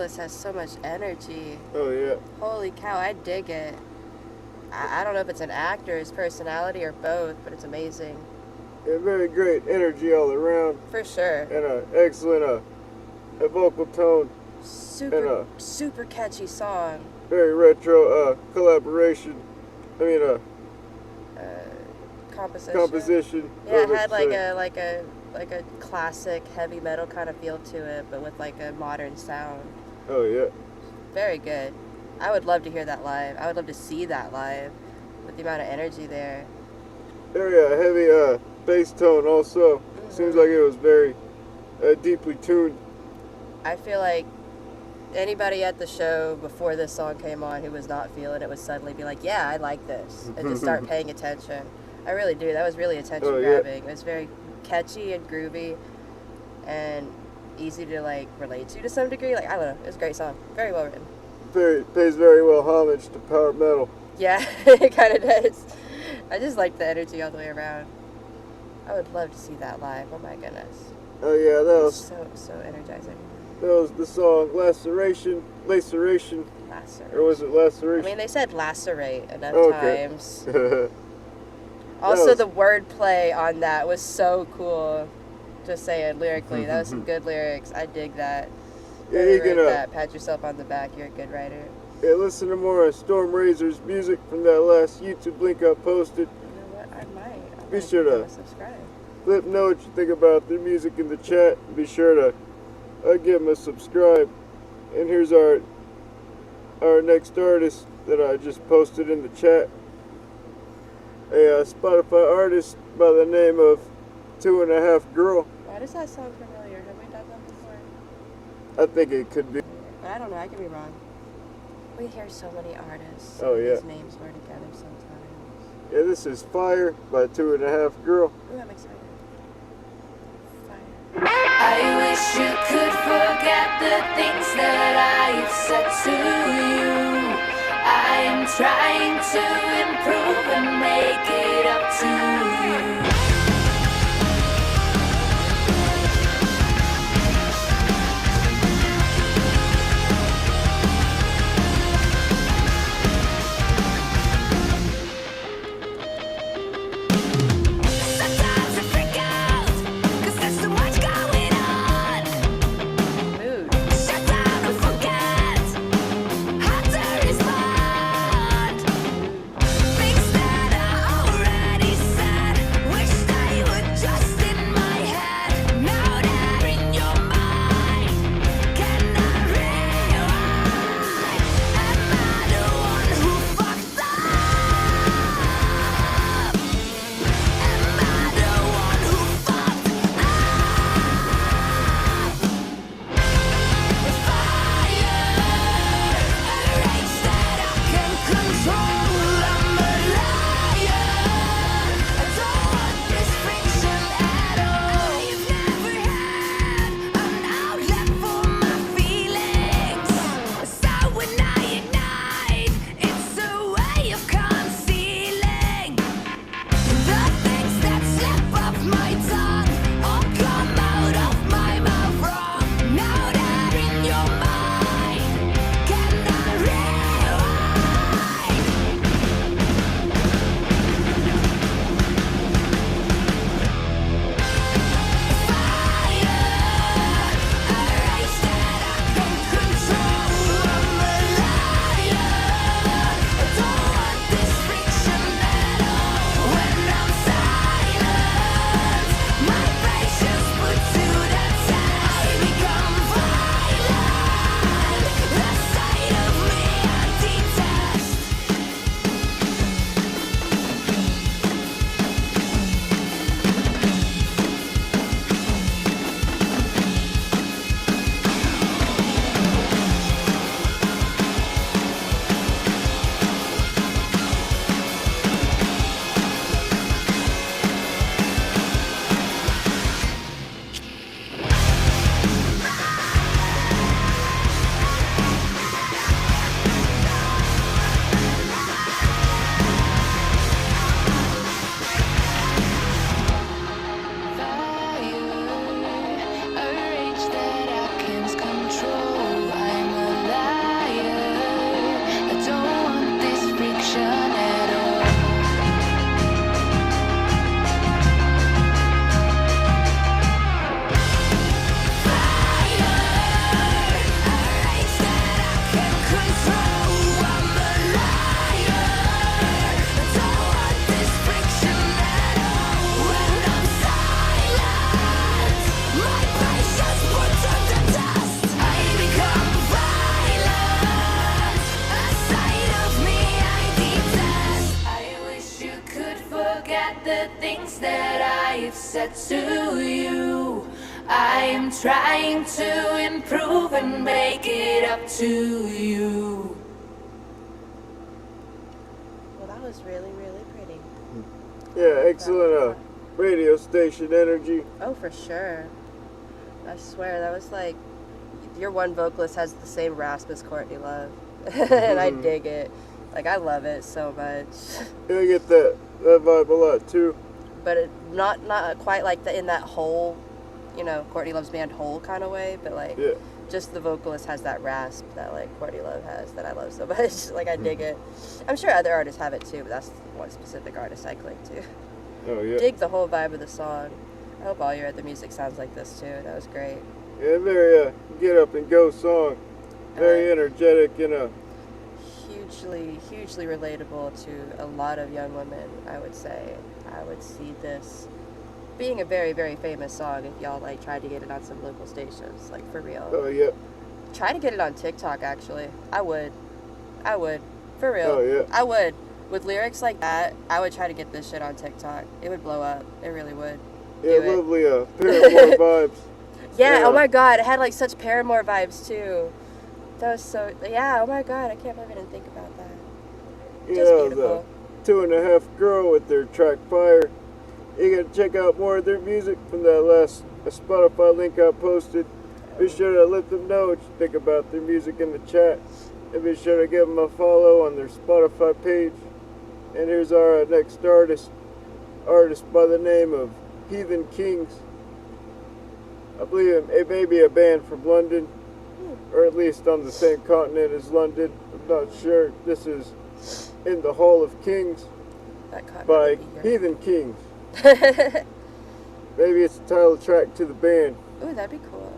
playlist has so much energy. Oh yeah. Holy cow, I dig it. I don't know if it's an actor's personality or both, but it's amazing. Yeah, very great energy all around, For sure. and an excellent a vocal tone, Super, super catchy song. very retro collaboration. I mean composition. Yeah, it what had would you like say? a classic heavy metal kind of feel to it, but with like a modern sound. Oh yeah. Very good. I would love to hear that live. I would love to see that live with the amount of energy there. Very heavy bass tone also. Seems like it was very deeply tuned. I feel like anybody at the show before this song came on who was not feeling it would suddenly be like, yeah, I like this, and just start paying attention. I really do. That was really attention grabbing. It was very catchy and groovy and easy to like relate to some degree. Like, I don't know. It was a great song. Very well written. Pays very well homage to power metal. Yeah, it kind of does. I just like the energy all the way around. I would love to see that live. Oh my goodness. Oh yeah, that was So energizing. that was the song Laceration, or was it Laceration? I mean, they said lacerate enough Okay. times. Also, was- the wordplay on that was so cool. Just saying, lyrically, that was some good lyrics. I dig that. Yeah, Whoever you can wrote that, pat yourself on the back. You're a good writer. yeah, listen to more of Storm Razor's music from that last YouTube link I posted. You know what? I might. Be sure to- subscribe. Let them know what you think about the music in the chat. Be sure to give them a subscribe. And here's our next artist that I just posted in the chat. A Spotify artist by the name of 2.5 Girl. Why does that sound familiar? Have we done that before? I think it could be. I don't know. I could be wrong. We hear so many artists. Oh, yeah. These names were together sometimes. Yeah, this is Fire by 2.5 Girl. Ooh, I'm excited. Fire. I wish you could forget the things that I've said to you. I am trying to improve and make it up to you. Sometimes I freak out, 'cause there's so much going on. Mood. Shut down and forget how to respond. Things that I already said to you, I am trying to improve and make it up to you. Well, that was really, really pretty. Yeah, excellent radio station energy. Oh, for sure. I swear, that was like, your one vocalist has the same rasp as Courtney Love. And I dig it. Like, I love it so much. Yeah, I get that vibe a lot too. But it, not quite like in that whole, you know, Courtney Love's band whole kind of way, but like, Yeah. just the vocalist has that rasp that like Courtney Love has that I love so much. Like, I dig it. I'm sure other artists have it too, but that's one specific artist I cling to. Oh yeah. Dig the whole vibe of the song. I hope all your other music sounds like this too. That was great. Yeah, very get up and go song. Very energetic and Hugely relatable to a lot of young women, I would say. I would see this being a very, very famous song if y'all like tried to get it on some local stations, like for real. oh yeah. Try to get it on TikTok, actually. I would. For real. Oh, yeah. I would. With lyrics like that, I would try to get this shit on TikTok. It would blow up. It really would. Yeah, Do it. lovely Paramore vibes. Yeah, Yeah. oh my god, it had like such Paramore vibes too. That was so, yeah, oh my god, I can't believe I didn't think about that. You Just know, beautiful. the 2.5 Girl with their track Fire. You can check out more of their music from that last Spotify link I posted. Be sure to let them know what you think about their music in the chat. And be sure to give them a follow on their Spotify page. And here's our next artist by the name of Heathen Kings. I believe it may be a band from London, or at least on the same continent as London. I'm not sure. This is In the Hall of Kings That caught by me. Heathen Kings. Maybe it's the title track to the band. Ooh, that'd be cool.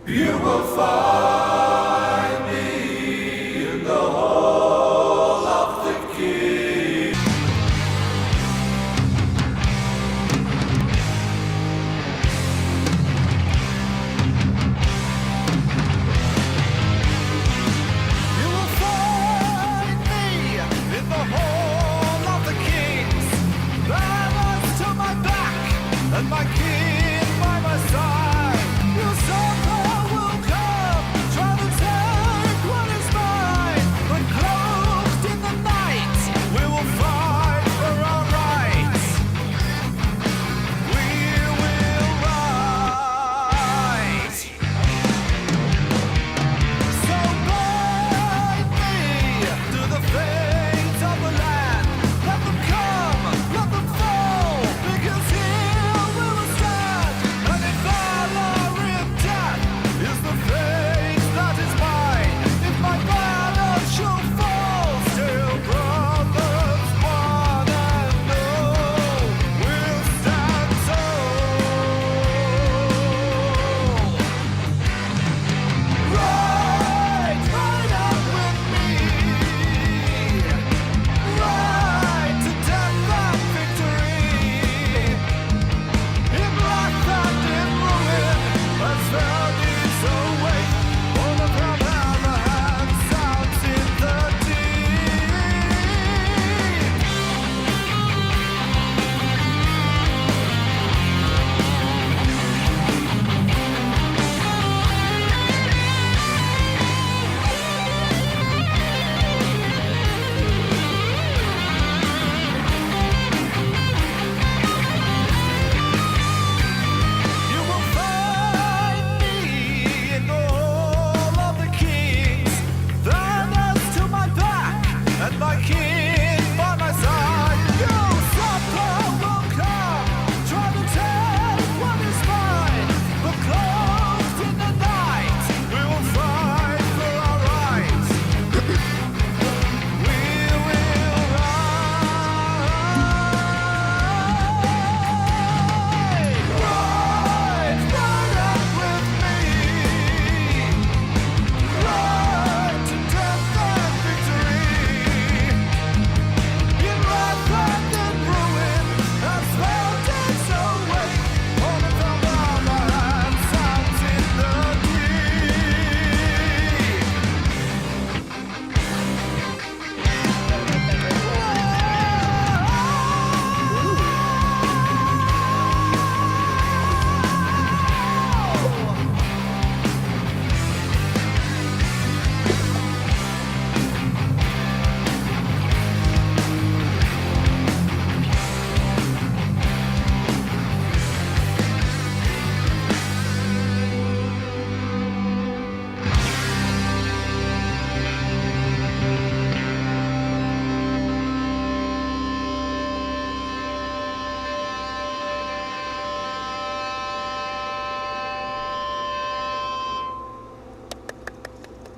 You will find me in the hall of the king. You will find me in the hall of the kings. Lions to my back and my king by my side. You somehow will come, try to take what is mine. But cloaked in the night, we will fight for our rights. We will rise. So bind me to the fate of the land. Let them come, let them fall, because here we will stand.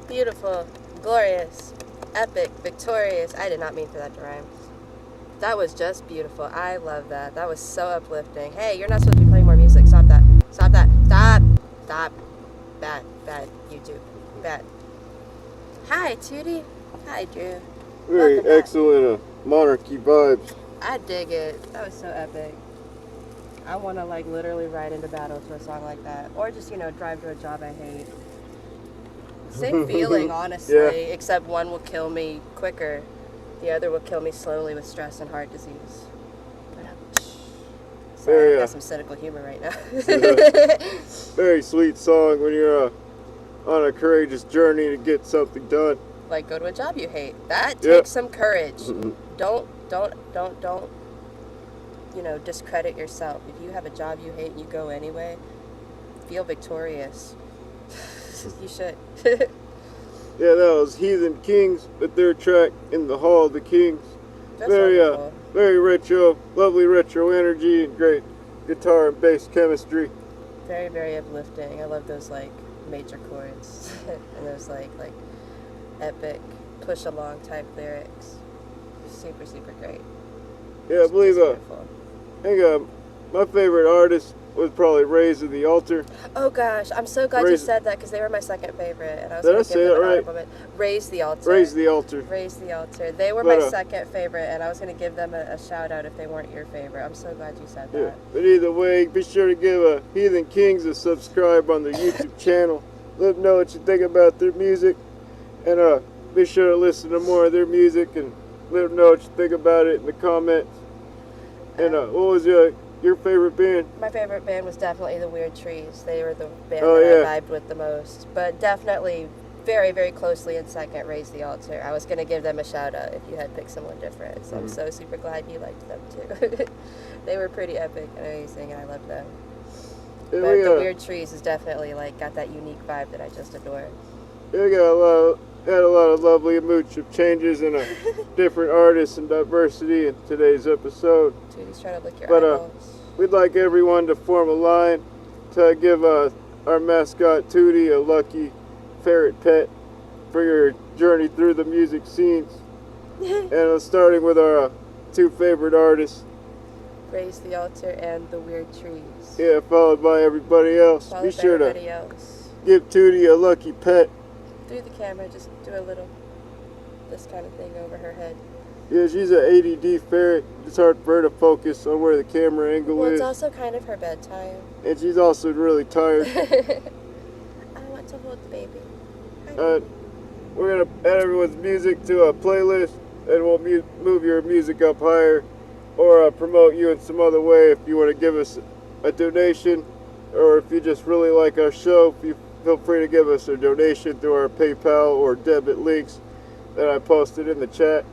Beautiful, glorious, epic, victorious. I did not mean for that to rhyme. That was just beautiful. I love that. That was so uplifting. Hey, you're not supposed to be playing more music. Stop that. Stop that. Stop. Stop. Bad. Bad. YouTube. Bad. Hi, Tootie. Hi, Drew. Very Welcome back. excellent monarchy vibes. I dig it. That was so epic. I want to like literally ride into battle to a song like that, or just drive to a job I hate. Same feeling, honestly. Yeah. Except one will kill me quicker, the other will kill me slowly with stress and heart disease. Sorry, I got some cynical humor right now. Very sweet song when you're on a courageous journey to get something done. Like go to a job you hate. That takes some courage. Don't discredit yourself. If you have a job you hate and you go anyway, feel victorious. You should. Yeah, that was Heathen Kings with their track In the Hall of the Kings. That's Very wonderful. very retro, lovely retro energy and great guitar and bass chemistry. Very, very uplifting. I love those like major chords and those like epic push along type lyrics. Super, super great. Yeah, I believe Just I think my favorite artist was probably Raise of the Altar. Oh gosh, I'm so glad you said that because they were my second favorite, and I was Did going I to say give them it an right? honorable mention. Raise the Altar. Raise the Altar. Raise the Altar. They were But, my second favorite, and I was going to give them a shout out if they weren't your favorite. I'm so glad you said Yeah, that. but either way, be sure to give Heathen Kings a subscribe on their YouTube channel. Let them know what you think about their music, and be sure to listen to more of their music and let them know what you think about it in the comments. And what was your favorite band? My favorite band was definitely the Weird Trees. They were the band Oh, that yeah. I vibed with the most. But definitely very, very closely in second, Raise the Altar. I was going to give them a shout out if you had picked someone different. So I'm so super glad you liked them too. They were pretty epic and amazing, and I loved them. Yeah, But the Weird Trees is definitely like got that unique vibe that I just adore. We had a lot of lovely mooch of changes and different artists and diversity in today's episode. Tootie's trying to lick your But eyeballs. we'd like everyone to form a line to give our mascot Tootie a lucky ferret pet for your journey through the music scenes. And starting with our two favorite artists. Raise the Altar and the Weird Trees. Yeah, followed by everybody else. Followed Be by sure to everybody else. give Tootie a lucky pet. Through the camera, just do a little this kind of thing over her head. Yeah, she's an ADD ferret. It's hard for her to focus on where the camera angle Well, is. it's also kind of her bedtime. And she's also really tired. I want to hold the baby. We're going to add everyone's music to a playlist, and we'll move your music up higher or promote you in some other way if you want to give us a donation, or if you just really like our show, feel free to give us a donation through our PayPal or debit links that I posted in the chat.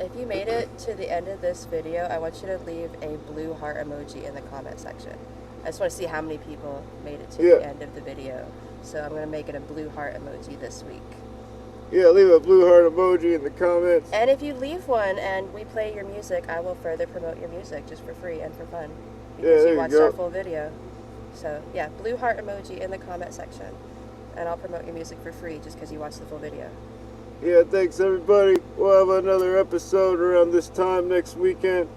If you made it to the end of this video, I want you to leave a blue heart emoji in the comment section. I just want to see how many people made it to the end of the video. So I'm going to make it a blue heart emoji this week. Yeah, leave a blue heart emoji in the comments. And if you leave one and we play your music, I will further promote your music just for free and for fun. Because you watched our full video. So yeah, blue heart emoji in the comment section. And I'll promote your music for free just because you watched the full video. Yeah, thanks everybody. We'll have another episode around this time next weekend.